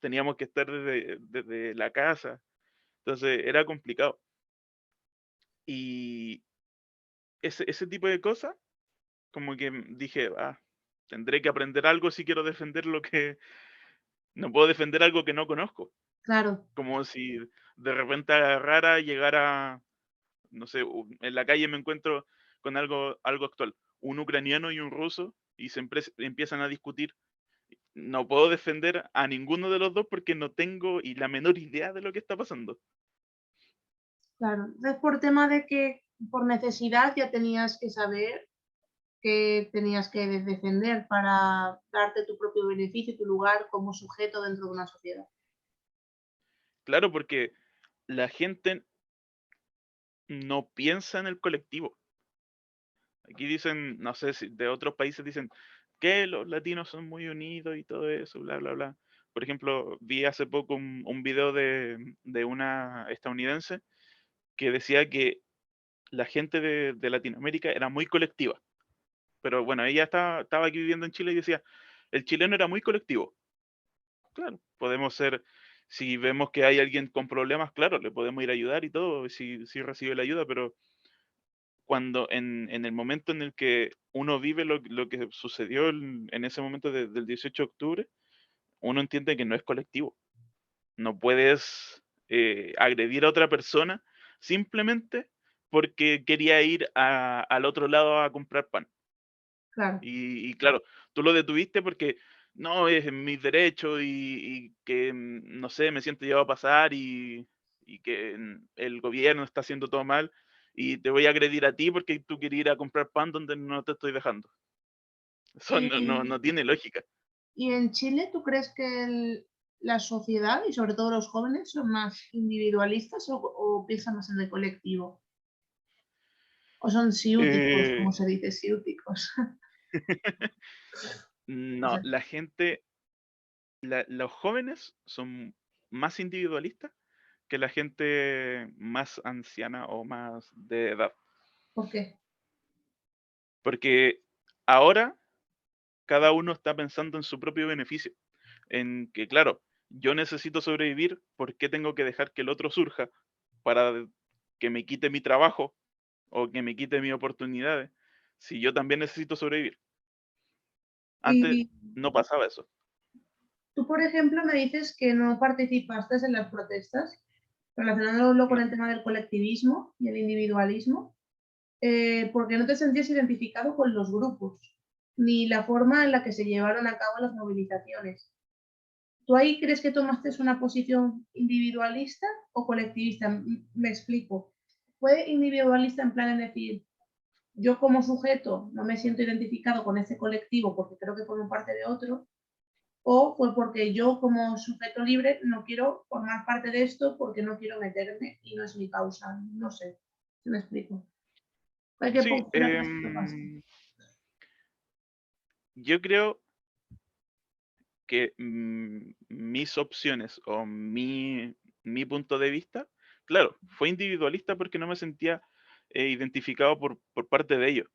teníamos que estar desde la casa. Entonces, era complicado. Y ese tipo de cosas, como que dije, tendré que aprender algo si quiero defender lo que no puedo defender algo que no conozco. claro, Como si de repente agarrara, llegara, no sé, en la calle me encuentro con algo actual, un ucraniano y un ruso, y empiezan a discutir. No puedo defender a ninguno de los dos porque no tengo y la menor idea de lo que está pasando. claro. Entonces, por tema de que por necesidad ya tenías que saber que tenías que defender para darte tu propio beneficio, tu lugar como sujeto dentro de una sociedad. Claro, porque la gente no piensa en el colectivo. Aquí dicen, no sé si de otros países dicen que los latinos son muy unidos y todo eso, bla, bla, bla. Por ejemplo, vi hace poco un video de una estadounidense que decía que la gente de Latinoamérica era muy colectiva. Pero bueno, ella estaba aquí viviendo en Chile y decía, el chileno era muy colectivo. Claro, podemos ser, si vemos que hay alguien con problemas, claro, le podemos ir a ayudar y todo, si recibe la ayuda, pero cuando en el momento en el que uno vive lo que sucedió en ese momento del 18 de octubre, uno entiende que no es colectivo. No puedes agredir a otra persona simplemente porque quería ir al otro lado a comprar pan. Claro. Y claro, tú lo detuviste porque no es en mis derechos y que, no sé, me siento llevado a pasar y que el gobierno está haciendo todo mal y te voy a agredir a ti porque tú quieres ir a comprar pan donde no te estoy dejando. Eso no Y, tiene lógica. y en Chile, ¿tú crees que la sociedad y sobre todo los jóvenes son más individualistas o piensan más en el colectivo? ¿O son siúticos, Eh, como se dice, siúticos? O no, sea, la gente, los jóvenes son más individualistas que la gente más anciana o más de edad. ¿por qué? Porque ahora cada uno está pensando en su propio beneficio, en que, claro, yo necesito sobrevivir, ¿por qué tengo que dejar que el otro surja para que me quite mi trabajo o que me quite mis oportunidades si yo también necesito sobrevivir? Antes Y no pasaba eso. tú, por ejemplo, me dices que no participaste en las protestas, relacionándolo con No. el tema del colectivismo y el individualismo, porque no te sentías identificado con los grupos, ni la forma en la que se llevaron a cabo las movilizaciones. ¿Tú ahí crees que tomaste una posición individualista o colectivista? Me explico. ¿Fue individualista en plan de decir, yo como sujeto no me siento identificado con ese colectivo porque creo que formo parte de otro? ¿O fue porque yo como sujeto libre no quiero formar parte de esto porque no quiero meterme y no es mi causa? No sé, si me explico. ¿Qué Sí, postura crees que tomaste? yo creo que mis opciones o mi punto de vista, claro, fue individualista porque no me sentía identificado por parte de ellos,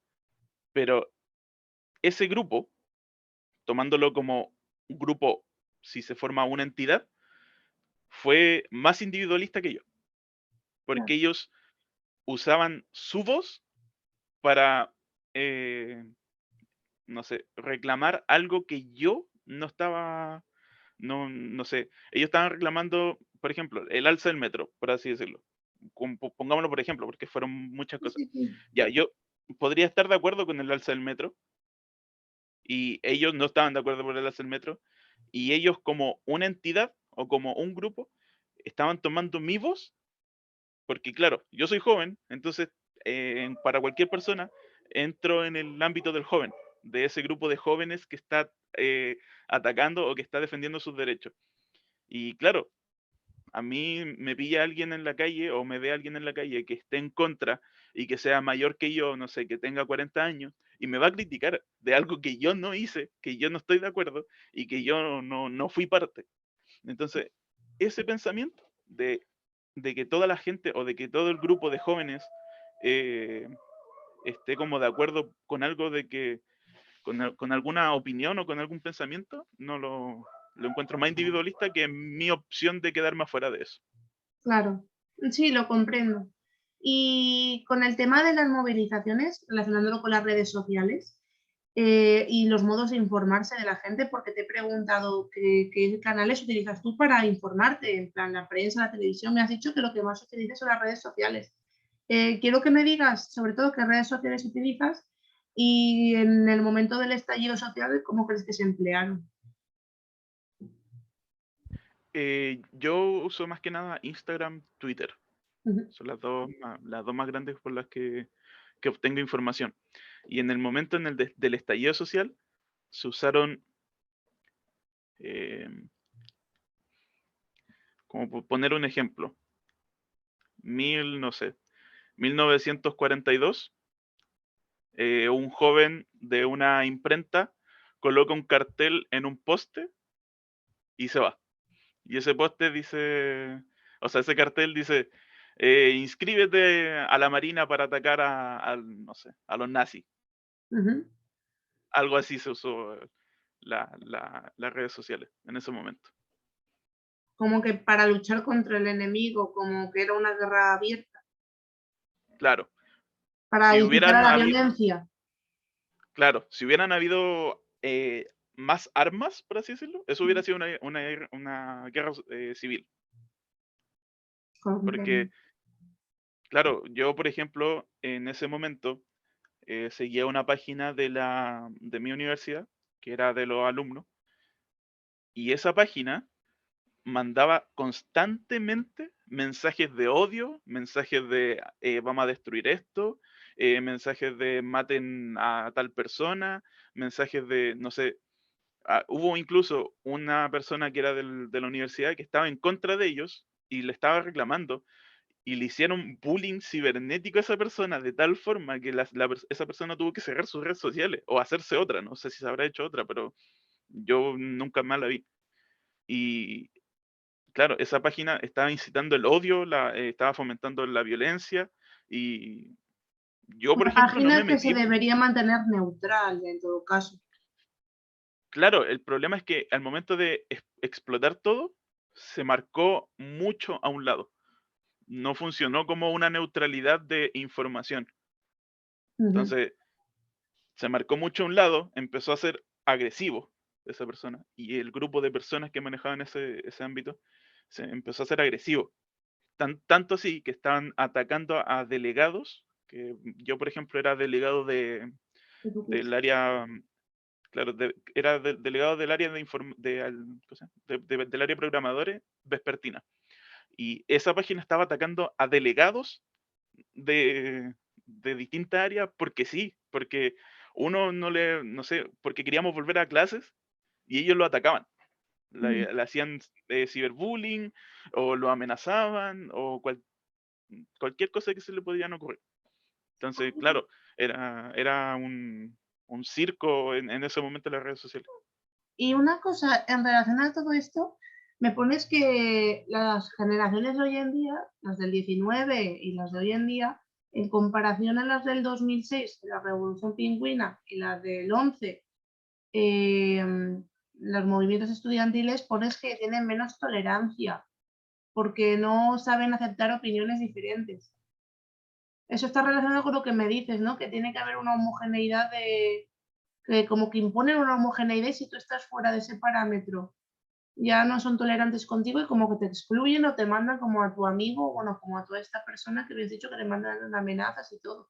pero ese grupo, tomándolo como un grupo, si se forma una entidad, fue más individualista que yo, porque Claro, ellos usaban su voz para, eh, no sé, reclamar algo que yo no estaba, no sé, ellos estaban reclamando, por ejemplo, el alza del metro, por así decirlo. Pongámoslo por ejemplo, porque fueron muchas sí, cosas. sí, sí. Ya, yo podría estar de acuerdo con el alza del metro y ellos no estaban de acuerdo por el alza del metro y ellos como una entidad o como un grupo estaban tomando mi voz porque claro, yo soy joven, entonces para cualquier persona entro en el ámbito del joven, de ese grupo de jóvenes que está atacando o que está defendiendo sus derechos. Y claro, a mí me pilla alguien en la calle o me ve alguien en la calle que esté en contra y que sea mayor que yo, no sé, que tenga 40 años, y me va a criticar de algo que yo no hice, que yo no estoy de acuerdo y que yo no fui parte. Entonces, ese pensamiento de que toda la gente o de que todo el grupo de jóvenes eh, esté como de acuerdo con algo de que, con alguna opinión o con algún pensamiento, no lo encuentro más individualista que mi opción de quedarme afuera de eso. Claro, sí, lo comprendo. Y con el tema de las movilizaciones, relacionándolo con las redes sociales y los modos de informarse de la gente, porque te he preguntado qué canales utilizas tú para informarte, en plan la prensa, la televisión, me has dicho que lo que más utilizas son las redes sociales. Quiero que me digas sobre todo qué redes sociales utilizas y en el momento del estallido social, ¿cómo crees que se emplearon? Yo uso más que nada Instagram, Twitter. Ujú. Son las dos más grandes por las que obtengo información. Y en el momento del estallido social, se usaron, eh, como por poner un ejemplo, no sé, 1942, un joven de una imprenta coloca un cartel en un poste y se va. Y ese poste dice, o sea, ese cartel dice, inscríbete a la Marina para atacar no sé, a los nazis. Ujú. Algo así se usó las redes sociales en ese momento. Como que para luchar contra el enemigo, como que era una guerra abierta, Claro, para si incitar a hubieran la habido, violencia. claro, si hubieran habido más armas, por así decirlo, eso hubiera sido una guerra civil. Comprendo. Porque, claro, yo, por ejemplo, en ese momento seguía una página de mi universidad, que era de los alumnos, y esa página mandaba constantemente mensajes de odio, mensajes de vamos a destruir esto, mensajes de maten a tal persona, mensajes de, no sé, hubo incluso una persona que era de la universidad que estaba en contra de ellos y le estaba reclamando y le hicieron bullying cibernético a esa persona de tal forma que esa persona tuvo que cerrar sus redes sociales o hacerse otra, no sé si se habrá hecho otra, pero yo nunca más la vi. Y claro, esa página estaba incitando el odio, estaba fomentando la violencia y yo, por Una ejemplo, no me página que se metí. debería mantener neutral en todo caso. Claro, el problema es que al momento de explotar todo, se marcó mucho a un lado. No funcionó como una neutralidad de información. Ujú. Entonces, se marcó mucho a un lado, empezó a ser agresivo esa persona y el grupo de personas que manejaban ese ámbito se empezó a ser agresivo. Tanto así que estaban atacando a delegados, que yo, por ejemplo, era delegado ¿Qué tú del crees? área, claro, era delegado del área ¿cómo se llama? Del área de programadores vespertina. Y esa página estaba atacando a delegados de distintas áreas porque sí, porque uno no sé, porque queríamos volver a clases y ellos lo atacaban. Mm. Le hacían ciberbullying o lo amenazaban o cualquier cosa que se le podían ocurrir. Entonces, claro, era un circo en ese momento en las redes sociales. Y una cosa, en relación a todo esto, me pones que las generaciones de hoy en día, las del 19 y las de hoy en día, en comparación a las del 2006, la Revolución Pingüina, y las del 11, eh, los movimientos estudiantiles, pones que tienen menos tolerancia, porque no saben aceptar opiniones diferentes. Eso está relacionado con lo que me dices, ¿no? Que tiene que haber una homogeneidad que como que imponen una homogeneidad y si tú estás fuera de ese parámetro ya no son tolerantes contigo y como que te excluyen o te mandan como a tu amigo, bueno, como a toda esta persona que habías dicho que le mandan amenazas y todo.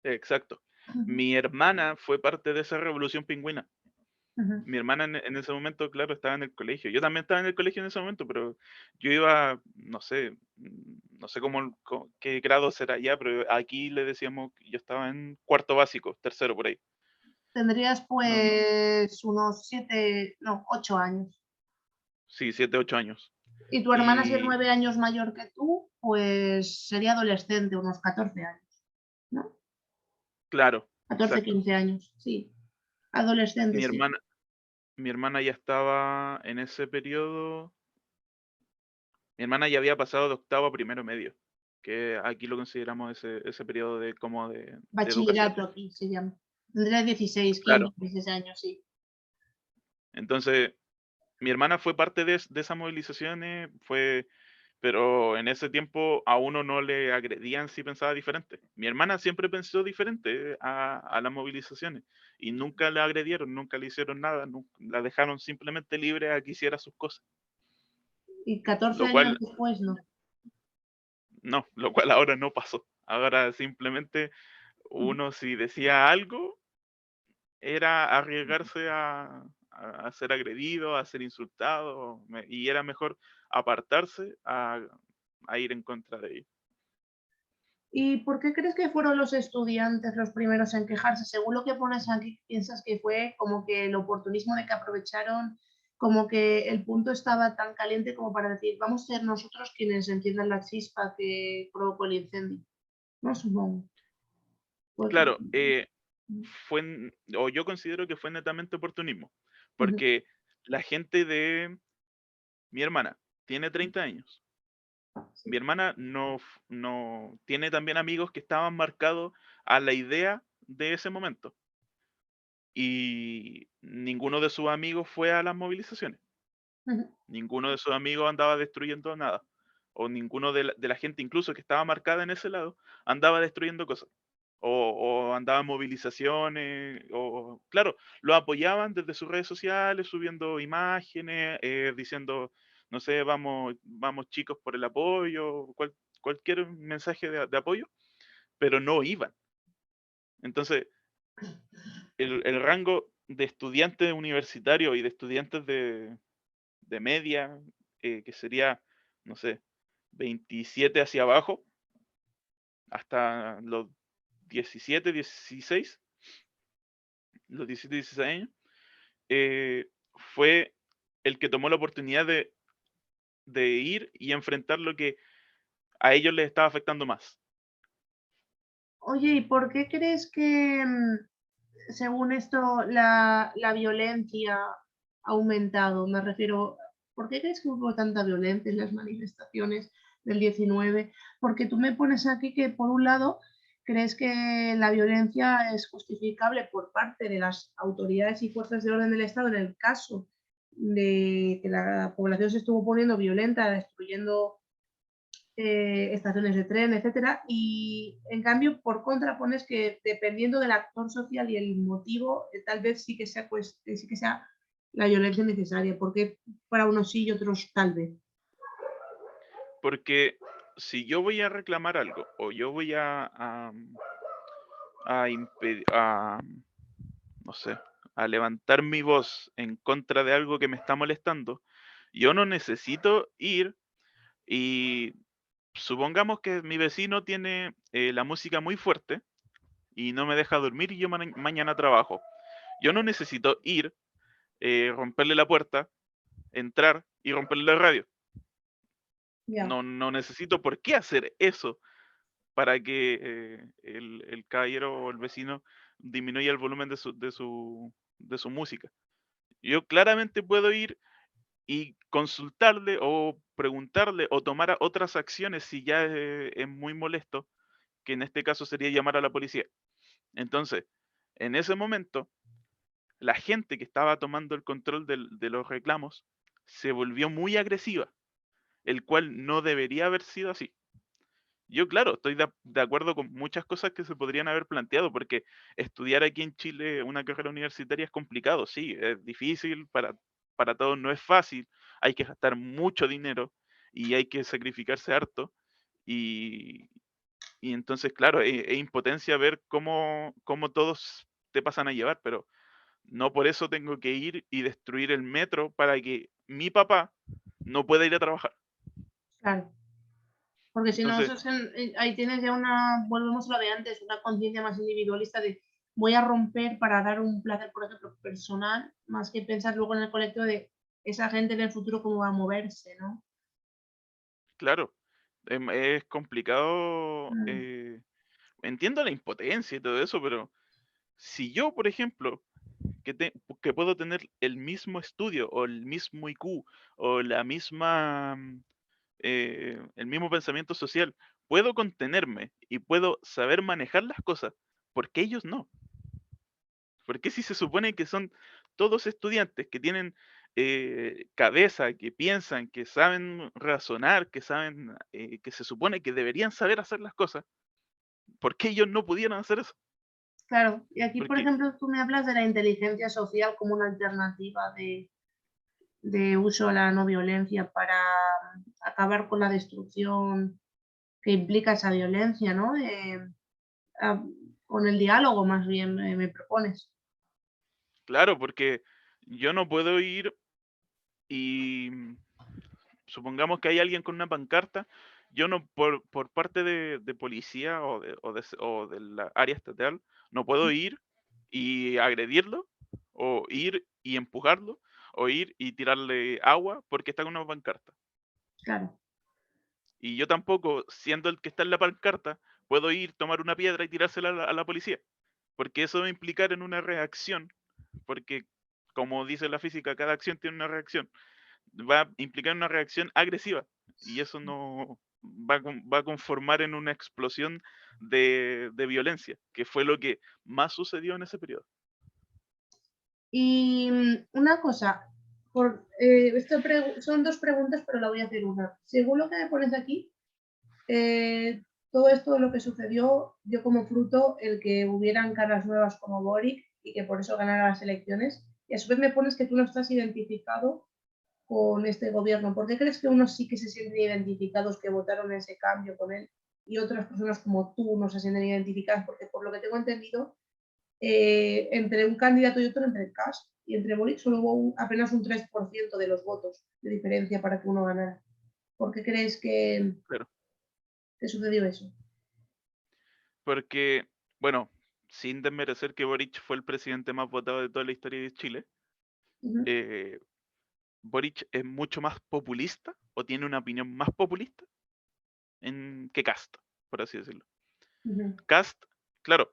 Exacto. Ujú, Mi hermana fue parte de esa revolución pingüina. ujú. Mi hermana en ese momento, claro, estaba en el colegio. Yo también estaba en el colegio en ese momento, pero yo iba, no sé, no sé qué grado será ya, pero aquí le decíamos, que yo estaba en cuarto básico, tercero por ahí. Tendrías No, no, pues unos 7, no, 8 años. sí, 7, 8 años. Y tu hermana, si es Y 9 años mayor que tú, pues sería adolescente, unos 14 años, ¿no? claro, 14, exacto. 15 años, sí. Adolescente, Mi sí. hermana, mi hermana ya estaba en ese periodo, mi hermana ya había pasado de octavo a primero medio, que aquí lo consideramos ese periodo de como de educación. Bachillerato aquí se llama. Tendría 16, Claro. 15, 16 años, sí. Entonces, mi hermana fue parte de esas movilizaciones, pero en ese tiempo a uno no le agredían si pensaba diferente. Mi hermana siempre pensó diferente a las movilizaciones y nunca la agredieron, nunca le hicieron nada, la dejaron simplemente libre a que hiciera sus cosas. Y 14 Lo años cual, después, no. no, lo cual ahora no pasó. Ahora simplemente uno si decía algo era arriesgarse a ser agredido, a ser insultado, y era mejor apartarse a ir en contra de ellos. ¿Y por qué crees que fueron los estudiantes los primeros en quejarse? Según lo que pones aquí, piensas que fue como que el oportunismo de que aprovecharon, como que el punto estaba tan caliente como para decir, vamos a ser nosotros quienes enciendan la chispa que provocó el incendio. No supongo. Pues, Claro, o yo considero que fue netamente oportunismo, ujú, porque la gente de mi hermana tiene 30 años. sí, Mi hermana no tiene también amigos que estaban marcados a la idea de ese momento y ninguno de sus amigos fue a las movilizaciones. ujú. Ninguno de sus amigos andaba destruyendo nada. O ninguno de la gente, incluso que estaba marcada en ese lado, andaba destruyendo cosas. O andaba en movilizaciones. O, claro, lo apoyaban desde sus redes sociales, subiendo imágenes, diciendo, no sé, vamos, vamos chicos por el apoyo, cualquier mensaje de apoyo, pero no iban. Entonces, el rango de estudiantes universitarios y de estudiantes de media, que sería, no sé, 27 hacia abajo, hasta los 17 16 los 17 16 años, fue el que tomó la oportunidad de ir y enfrentar lo que a ellos les estaba afectando más. Oye, ¿y por qué crees que, según esto, la violencia ha aumentado? Me refiero, ¿por qué crees que hubo tanta violencia en las manifestaciones del 19? Porque tú me pones aquí que, por un lado, crees que la violencia es justificable por parte de las autoridades y fuerzas de orden del Estado en el caso de que la población se estuvo poniendo violenta, destruyendo estaciones de tren, etcétera, y en cambio, por contra, pones que dependiendo del actor social y el motivo, tal vez sí que sea la violencia necesaria, porque para unos sí y otros tal vez. Porque si yo voy a reclamar algo o yo voy no sé, a levantar mi voz en contra de algo que me está molestando, yo no necesito ir y supongamos que mi vecino tiene la música muy fuerte y no me deja dormir y yo mañana trabajo. Yo no necesito ir, romperle la puerta, entrar y romperle la radio. Ya, No necesito por qué hacer eso para que el caballero o el vecino disminuya el volumen de su música. Yo claramente puedo ir y consultarle o preguntarle o tomar otras acciones si ya es muy molesto, que en este caso sería llamar a la policía. Entonces, en ese momento, la gente que estaba tomando el control de los reclamos se volvió muy agresiva, el cual no debería haber sido así. Yo, claro, estoy de acuerdo con muchas cosas que se podrían haber planteado, porque estudiar aquí en Chile una carrera universitaria es complicado, sí, es difícil, para todos no es fácil, hay que gastar mucho dinero y hay que sacrificarse harto. Y, y entonces, claro, es impotencia ver cómo todos te pasan a llevar, pero no por eso tengo que ir y destruir el metro para que mi papá no pueda ir a trabajar. claro. Porque si no, Entonces, ahí tienes ya una, volvemos a lo de antes, una conciencia más individualista de voy a romper para dar un placer, por ejemplo, personal, más que pensar luego en el colectivo de esa gente en el futuro cómo va a moverse, ¿no? claro, es complicado. Mm, Entiendo la impotencia y todo eso, pero si yo, por ejemplo, que puedo tener el mismo estudio o el mismo IQ o la misma, el mismo pensamiento social, puedo contenerme y puedo saber manejar las cosas, ¿por qué ellos no? ¿Por qué si se supone que son todos estudiantes que tienen cabeza, que piensan, que saben razonar, que saben, que se supone que deberían saber hacer las cosas, ¿por qué ellos no pudieron hacer eso? claro, y aquí, por Porque, ejemplo, tú me hablas de la inteligencia social como una alternativa de uso a la no violencia para acabar con la destrucción que implica esa violencia, ¿no? Ah, con el diálogo más bien me propones. claro, porque yo no puedo ir y supongamos que hay alguien con una pancarta, yo no, por parte de policía o de la área estatal, no puedo ir y agredirlo, o ir y empujarlo, o ir y tirarle agua porque está con una pancarta. Claro, Y yo tampoco, siendo el que está en la pancarta, puedo ir, tomar una piedra y tirársela a la policía, porque eso va a implicar en una reacción, porque como dice la física, cada acción tiene una reacción, va a implicar una reacción agresiva y eso no va a conformar en una explosión de violencia, que fue lo que más sucedió en ese periodo. y una cosa, son dos preguntas, pero la voy a hacer una. Según lo que me pones aquí, todo esto de lo que sucedió dio como fruto el que hubieran caras nuevas como Boric y que por eso ganara las elecciones. Y a su vez me pones que tú no estás identificado con este gobierno. ¿Por qué crees que unos sí que se sienten identificados, que votaron ese cambio con él, y otras personas como tú no se sienten identificadas? Porque por lo que tengo entendido, entre un candidato y otro, entre Kast y entre Boric, solo hubo apenas un 3% de los votos de diferencia para que uno ganara. ¿Por qué crees Claro, que sucedió eso? porque, bueno, sin desmerecer que Boric fue el presidente más votado de toda la historia de Chile, Uh -huh, eh, Boric es mucho más populista o tiene una opinión más populista que Kast, por así decirlo. uh -huh, Kast, claro,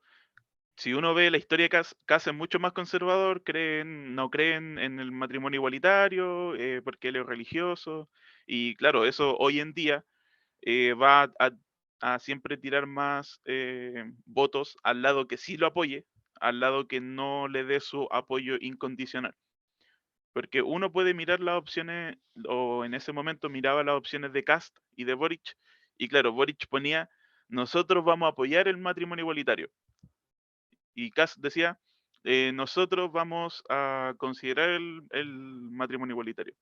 si uno ve la historia de Kast es mucho más conservador, no creen en el matrimonio igualitario, porque él es religioso, y claro, eso hoy en día va a siempre tirar más votos al lado que sí lo apoye, al lado que no le dé su apoyo incondicional. Porque uno puede mirar las opciones, o en ese momento miraba las opciones de Kast y de Boric, y claro, Boric ponía, nosotros vamos a apoyar el matrimonio igualitario. Y Kast decía, nosotros vamos a considerar el matrimonio igualitario.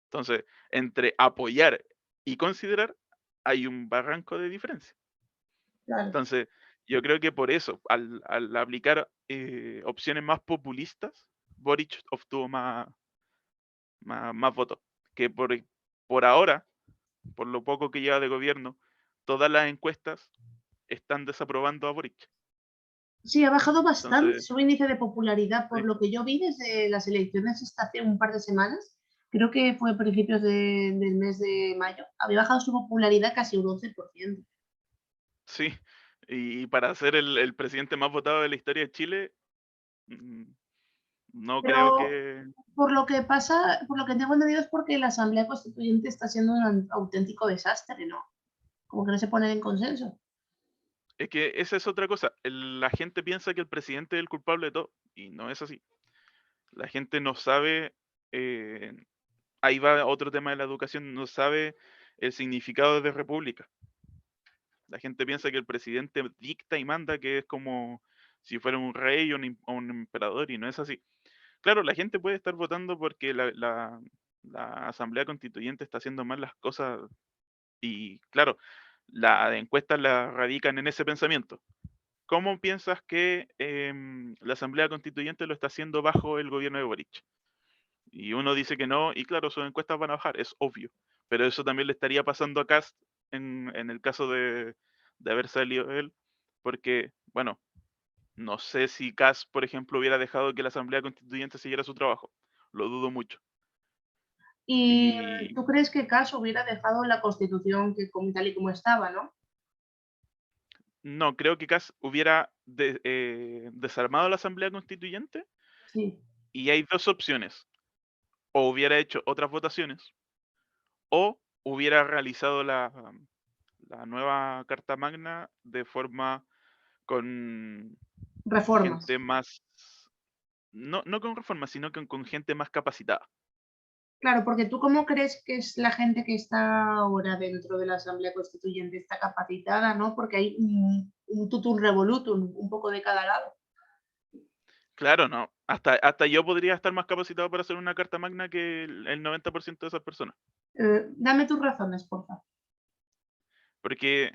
Entonces, entre apoyar y considerar, hay un barranco de diferencia. claro. Entonces, yo creo que por eso, al aplicar opciones más populistas, Boric obtuvo más votos. Que por ahora, por lo poco que lleva de gobierno, todas las encuestas están desaprobando a Boric. Sí, ha bajado bastante Entonces, su índice de popularidad, por sí, lo que yo vi desde las elecciones hasta hace un par de semanas. Creo que fue a principios del mes de mayo. Había bajado su popularidad casi un 11%. sí. Y para ser el presidente más votado de la historia de Chile, mm, no creo Pero que... por lo que pasa, por lo que tengo entendido es porque la Asamblea Constituyente está siendo un auténtico desastre, ¿no? Como que no se ponen en consenso. Es que esa es otra cosa. La gente piensa que el presidente es el culpable de todo, y no es así. La gente no sabe, eh, ahí va otro tema de la educación, no sabe el significado de república. La gente piensa que el presidente dicta y manda, que es como si fuera un rey o un emperador, y no es así. Claro, la gente puede estar votando porque la Asamblea Constituyente está haciendo mal las cosas, y claro, las encuestas las radican en ese pensamiento. ¿Cómo piensas que la Asamblea Constituyente lo está haciendo bajo el gobierno de Boric? Y uno dice que no, y claro, sus encuestas van a bajar, es obvio. Pero eso también le estaría pasando a Kast en el caso de haber salido él, porque, bueno, no sé si Kast, por ejemplo, hubiera dejado que la Asamblea Constituyente siguiera su trabajo. Lo dudo mucho. ¿Y Y tú crees que Kass hubiera dejado la Constitución tal y como estaba, no? no, creo que Kast hubiera desarmado la Asamblea Constituyente Sí, y hay dos opciones. O hubiera hecho otras votaciones o hubiera realizado la nueva Carta Magna de forma con reformas. gente más, no con reforma, sino con gente más capacitada. Claro, porque tú cómo crees que es la gente que está ahora dentro de la Asamblea Constituyente, está capacitada, ¿no? Porque hay un tutum revolutum, un poco de cada lado. Claro, no. Hasta yo podría estar más capacitado para hacer una Carta Magna que el 90% de esas personas. Dame tus razones, por favor. Porque,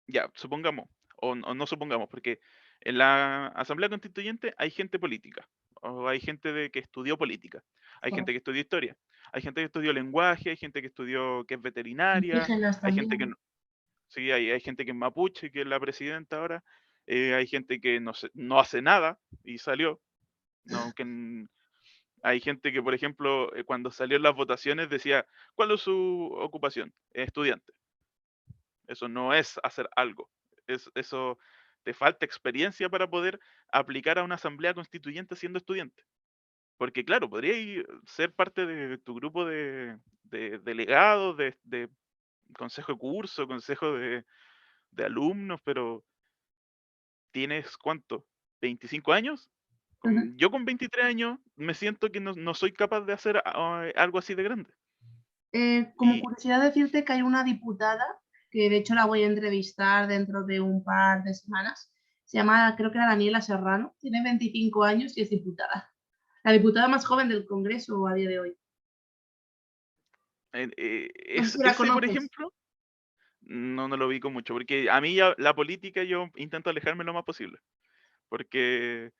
ya, supongamos, o no supongamos, porque en la Asamblea Constituyente hay gente política, o hay gente que estudió política, hay gente que estudió historia, hay gente que estudió lenguaje, hay gente que estudió que es veterinaria, Indígenas hay gente que también. sí, hay gente que es mapuche, que es la presidenta ahora, hay gente que no hace nada y salió, no, hay gente que, por ejemplo, cuando salió en las votaciones decía, ¿cuál es su ocupación? Estudiante. Eso no es hacer algo. Eso te falta experiencia para poder aplicar a una asamblea constituyente siendo estudiante. Porque claro, podrías ser parte de tu grupo de delegados, de consejo de curso, consejo de alumnos, pero ¿tienes cuánto? ¿25 años? Ujú. Yo con 23 años me siento que no soy capaz de hacer algo así de grande. Como Y curiosidad decirte que hay una diputada, que de hecho la voy a entrevistar dentro de un par de semanas. Se llama, creo que era Daniela Serrano, tiene 25 años y es diputada. La diputada más joven del Congreso a día de hoy. No sé si la ese, por conoces. ejemplo, no lo ubico mucho, porque a mí ya la política yo intento alejarme lo más posible, porque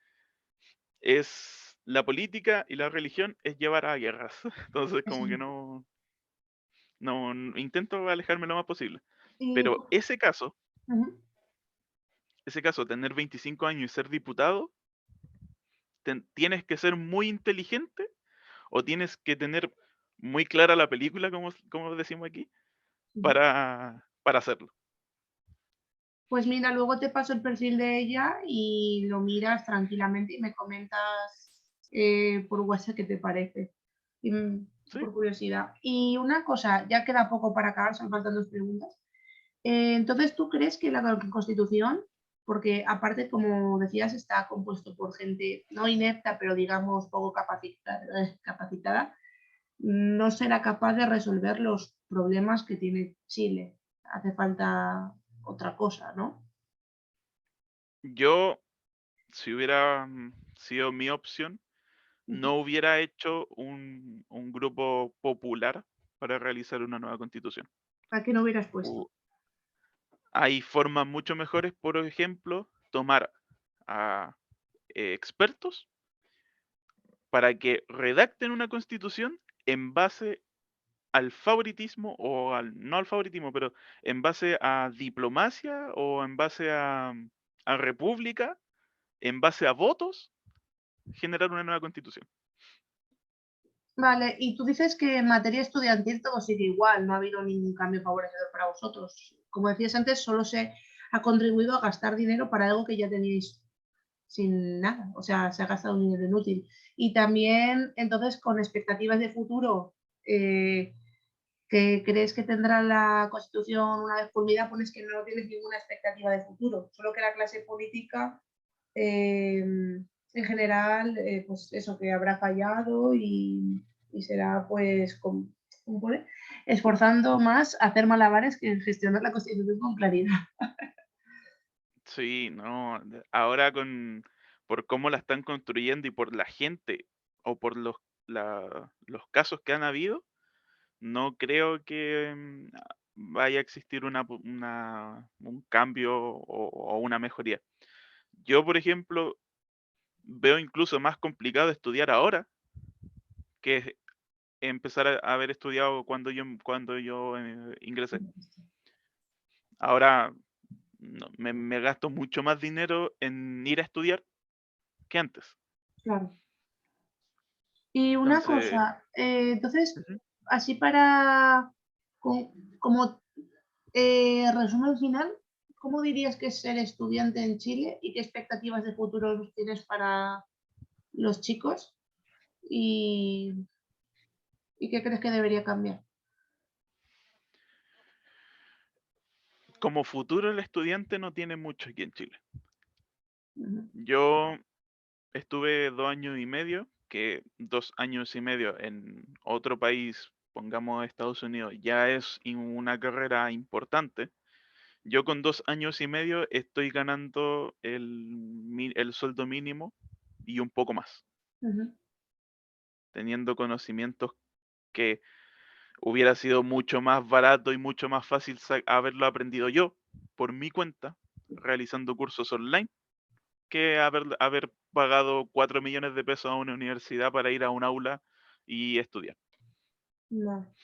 la política y la religión es llevar a guerras, entonces como que Sí. intento alejarme lo más posible. Y Pero ujú. ese caso, tener 25 años y ser diputado, tienes que ser muy inteligente o tienes que tener muy clara la película, como decimos aquí, para hacerlo. Pues mira, luego te paso el perfil de ella y lo miras tranquilamente y me comentas por WhatsApp qué te parece. Y, Sí, por curiosidad. Y una cosa, ya queda poco para acabar, son faltan dos preguntas. Entonces, ¿tú crees que la Constitución, porque aparte, como decías, está compuesto por gente no inepta, pero digamos poco capacitada, no será capaz de resolver los problemas que tiene Chile? Hace falta otra cosa, ¿no? yo, si hubiera sido mi opción, no hubiera hecho un grupo popular para realizar una nueva constitución. ¿A qué no hubieras puesto? U- Hay formas mucho mejores, por ejemplo, tomar a expertos para que redacten una constitución en base al favoritismo o no al favoritismo, pero en base a diplomacia o en base a república, en base a votos, generar una nueva constitución. Vale, y tú dices que en materia estudiantil todo sigue igual, no ha habido ningún cambio favorecedor para vosotros. Como decías antes, solo se ha contribuido a gastar dinero para algo que ya teníais sin nada, o sea, se ha gastado un dinero inútil. Y también, entonces, con expectativas de futuro, que crees que tendrá la Constitución una vez culminada, pones que no tienes ninguna expectativa de futuro, solo que la clase política, en general, pues eso, que habrá fallado y será, pues, ¿cómo pone? Esforzando más a hacer malabares que en gestionar la Constitución con claridad. Sí, no, ahora por cómo la están construyendo y por la gente o por los casos que han habido, no creo que vaya a existir un cambio o una mejoría. Yo, por ejemplo, veo incluso más complicado estudiar ahora que empezar a haber estudiado cuando yo ingresé. Ahora no, me gasto mucho más dinero en ir a estudiar que antes. Claro. Y una Entonces, cosa, entonces, ujú. así para, como resumen final, ¿cómo dirías que es ser estudiante en Chile y qué expectativas de futuro tienes para los chicos? ¿Y, y qué crees que debería cambiar? Como futuro el estudiante no tiene mucho aquí en Chile. Ujú, Yo estuve 2 años y medio, que 2 años y medio en otro país, pongamos Estados Unidos, ya es una carrera importante. Yo con 2 años y medio estoy ganando el sueldo mínimo y un poco más, ujú. teniendo conocimientos que hubiera sido mucho más barato y mucho más fácil haberlo aprendido yo por mi cuenta, realizando cursos online, que haber pagado 4 millones de pesos a una universidad para ir a un aula y estudiar. Vale.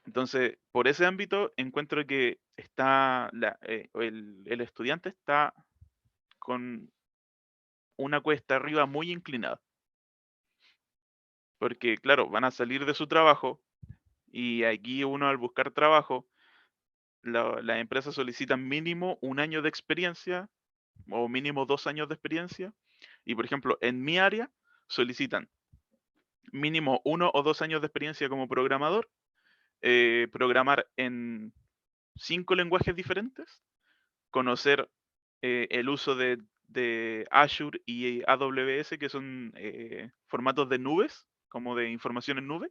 Entonces, por ese ámbito, encuentro que el estudiante está con una cuesta arriba muy inclinada, porque claro, van a salir de su trabajo y aquí uno al buscar trabajo, las empresas solicitan mínimo 1 año de experiencia o mínimo 2 años de experiencia. Y por ejemplo, en mi área solicitan mínimo 1 o 2 años de experiencia como programador, programar en 5 lenguajes diferentes, conocer el uso de Azure y AWS, que son formatos de nubes, como de información en nube.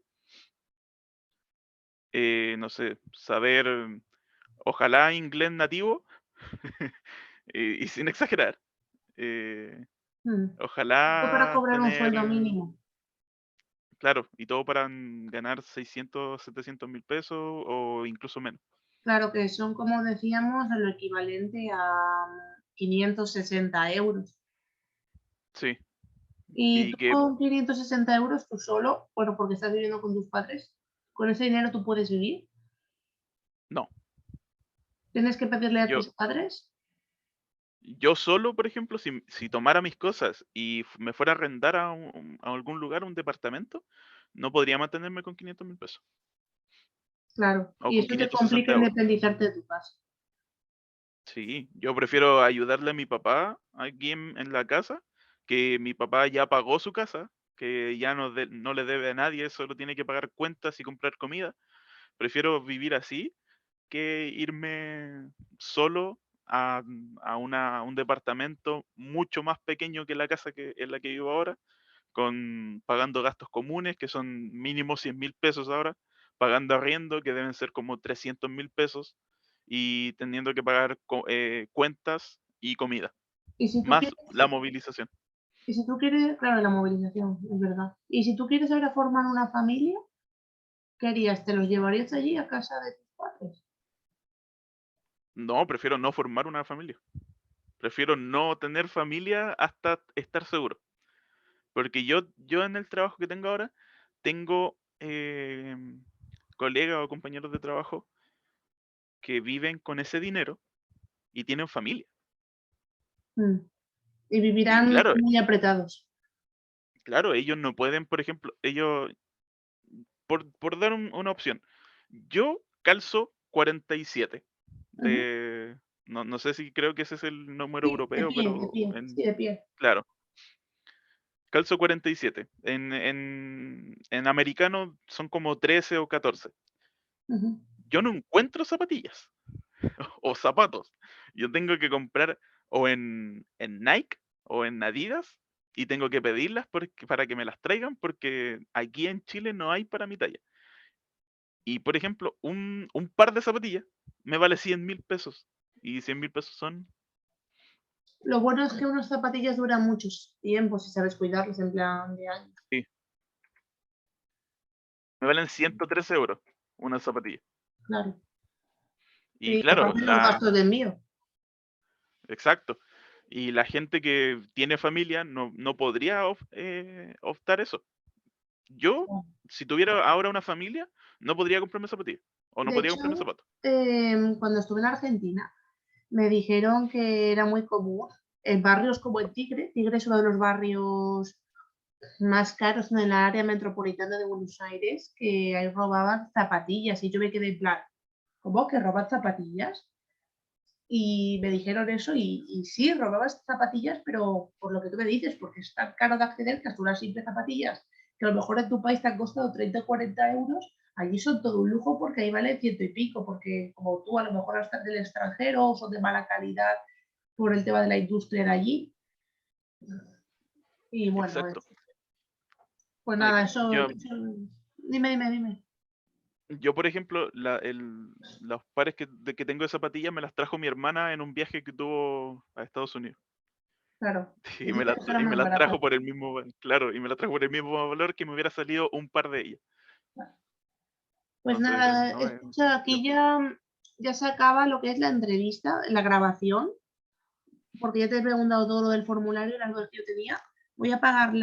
No sé, saber, ojalá inglés nativo, y sin exagerar. eh, Mm. Todo para Ojalá cobrar un tener, sueldo mínimo. claro, y todo para ganar 600, 700 mil pesos o incluso menos. Claro que son, como decíamos, lo equivalente a 560 euros. Sí, Y y tú que con 560 euros, tú solo, bueno, porque estás viviendo con tus padres, con ese dinero tú puedes vivir. no. Tienes que pedirle a Yo, tus padres. yo solo, por ejemplo, si tomara mis cosas y me fuera a arrendar a algún lugar, un departamento, no podría mantenerme con 500 mil pesos Claro. o Y con eso te 560 complica euros. independizarte de tu casa. Sí, yo prefiero ayudarle a mi papá aquí en la casa, que mi papá ya pagó su casa, que ya no le debe a nadie, solo tiene que pagar cuentas y comprar comida. Prefiero vivir así que irme solo a un departamento mucho más pequeño que la casa en la que vivo ahora, pagando gastos comunes, que son mínimo 100.000 pesos ahora, pagando arriendo, que deben ser como 300.000 pesos, y teniendo que pagar cuentas y comida, Y si tú más quieres, la movilización. y si tú quieres, claro, la movilización, es verdad. Y si tú quieres ahora formar una familia, ¿qué harías? ¿Te los llevarías allí a casa de tus padres? No, prefiero no formar una familia. Prefiero no tener familia hasta estar seguro. Porque yo en el trabajo que tengo ahora, tengo colegas o compañeros de trabajo que viven con ese dinero y tienen familia. Mm. Y Y vivirán claro, muy apretados. claro, ellos no pueden, por ejemplo, por dar una opción, yo calzo 47 Ujú. no sé si creo que ese es el número Sí, europeo, de pero pie, sí, de pie. claro, calzo 47. En americano son como 13 o 14. Ujú. Yo no encuentro zapatillas o zapatos. Yo tengo que comprar o en Nike o en Adidas y tengo que pedirlas para que me las traigan porque aquí en Chile no hay para mi talla. Y por ejemplo, un par de zapatillas me vale 100.000 pesos. Y 100.000 pesos son, Lo bueno es que unas zapatillas duran mucho tiempo si sabes cuidarlas en plan de años. sí, me valen 113 euros una zapatilla. Claro. Y Y claro, aparte los gastos de envío. exacto. Y la gente que tiene familia no podría optar eso. Yo, si tuviera ahora una familia, no podría comprarme zapatillas o no De podría comprarme hecho, zapatos. cuando estuve en Argentina, me dijeron que era muy común en barrios como el Tigre. Tigre es uno de los barrios, más caros en el área metropolitana de Buenos Aires, que ahí robaban zapatillas y yo me quedé en plan, ¿cómo que roban zapatillas? Y me dijeron eso y sí, robabas zapatillas, pero por lo que tú me dices, porque es tan caro de acceder que hasta unas simples zapatillas, que a lo mejor en tu país te han costado 30 o 40 euros, allí son todo un lujo porque ahí vale ciento y pico, porque como tú a lo mejor estás del extranjero o son de mala calidad por el tema de la industria de allí. Y bueno, Exacto. pues Ay, nada, eso, yo, dime. yo, por ejemplo, los pares que tengo de zapatillas me las trajo mi hermana en un viaje que tuvo a Estados Unidos. Claro, Y y eran y me más las trajo baratas. por el mismo, claro, y me las trajo por el mismo valor que me hubiera salido un par de ellas. Pues Entonces, nada, no, escucha, yo aquí feliz. ya se acaba lo que es la entrevista, la grabación, porque ya te he preguntado todo lo del formulario y las dudas que yo tenía. Voy a apagar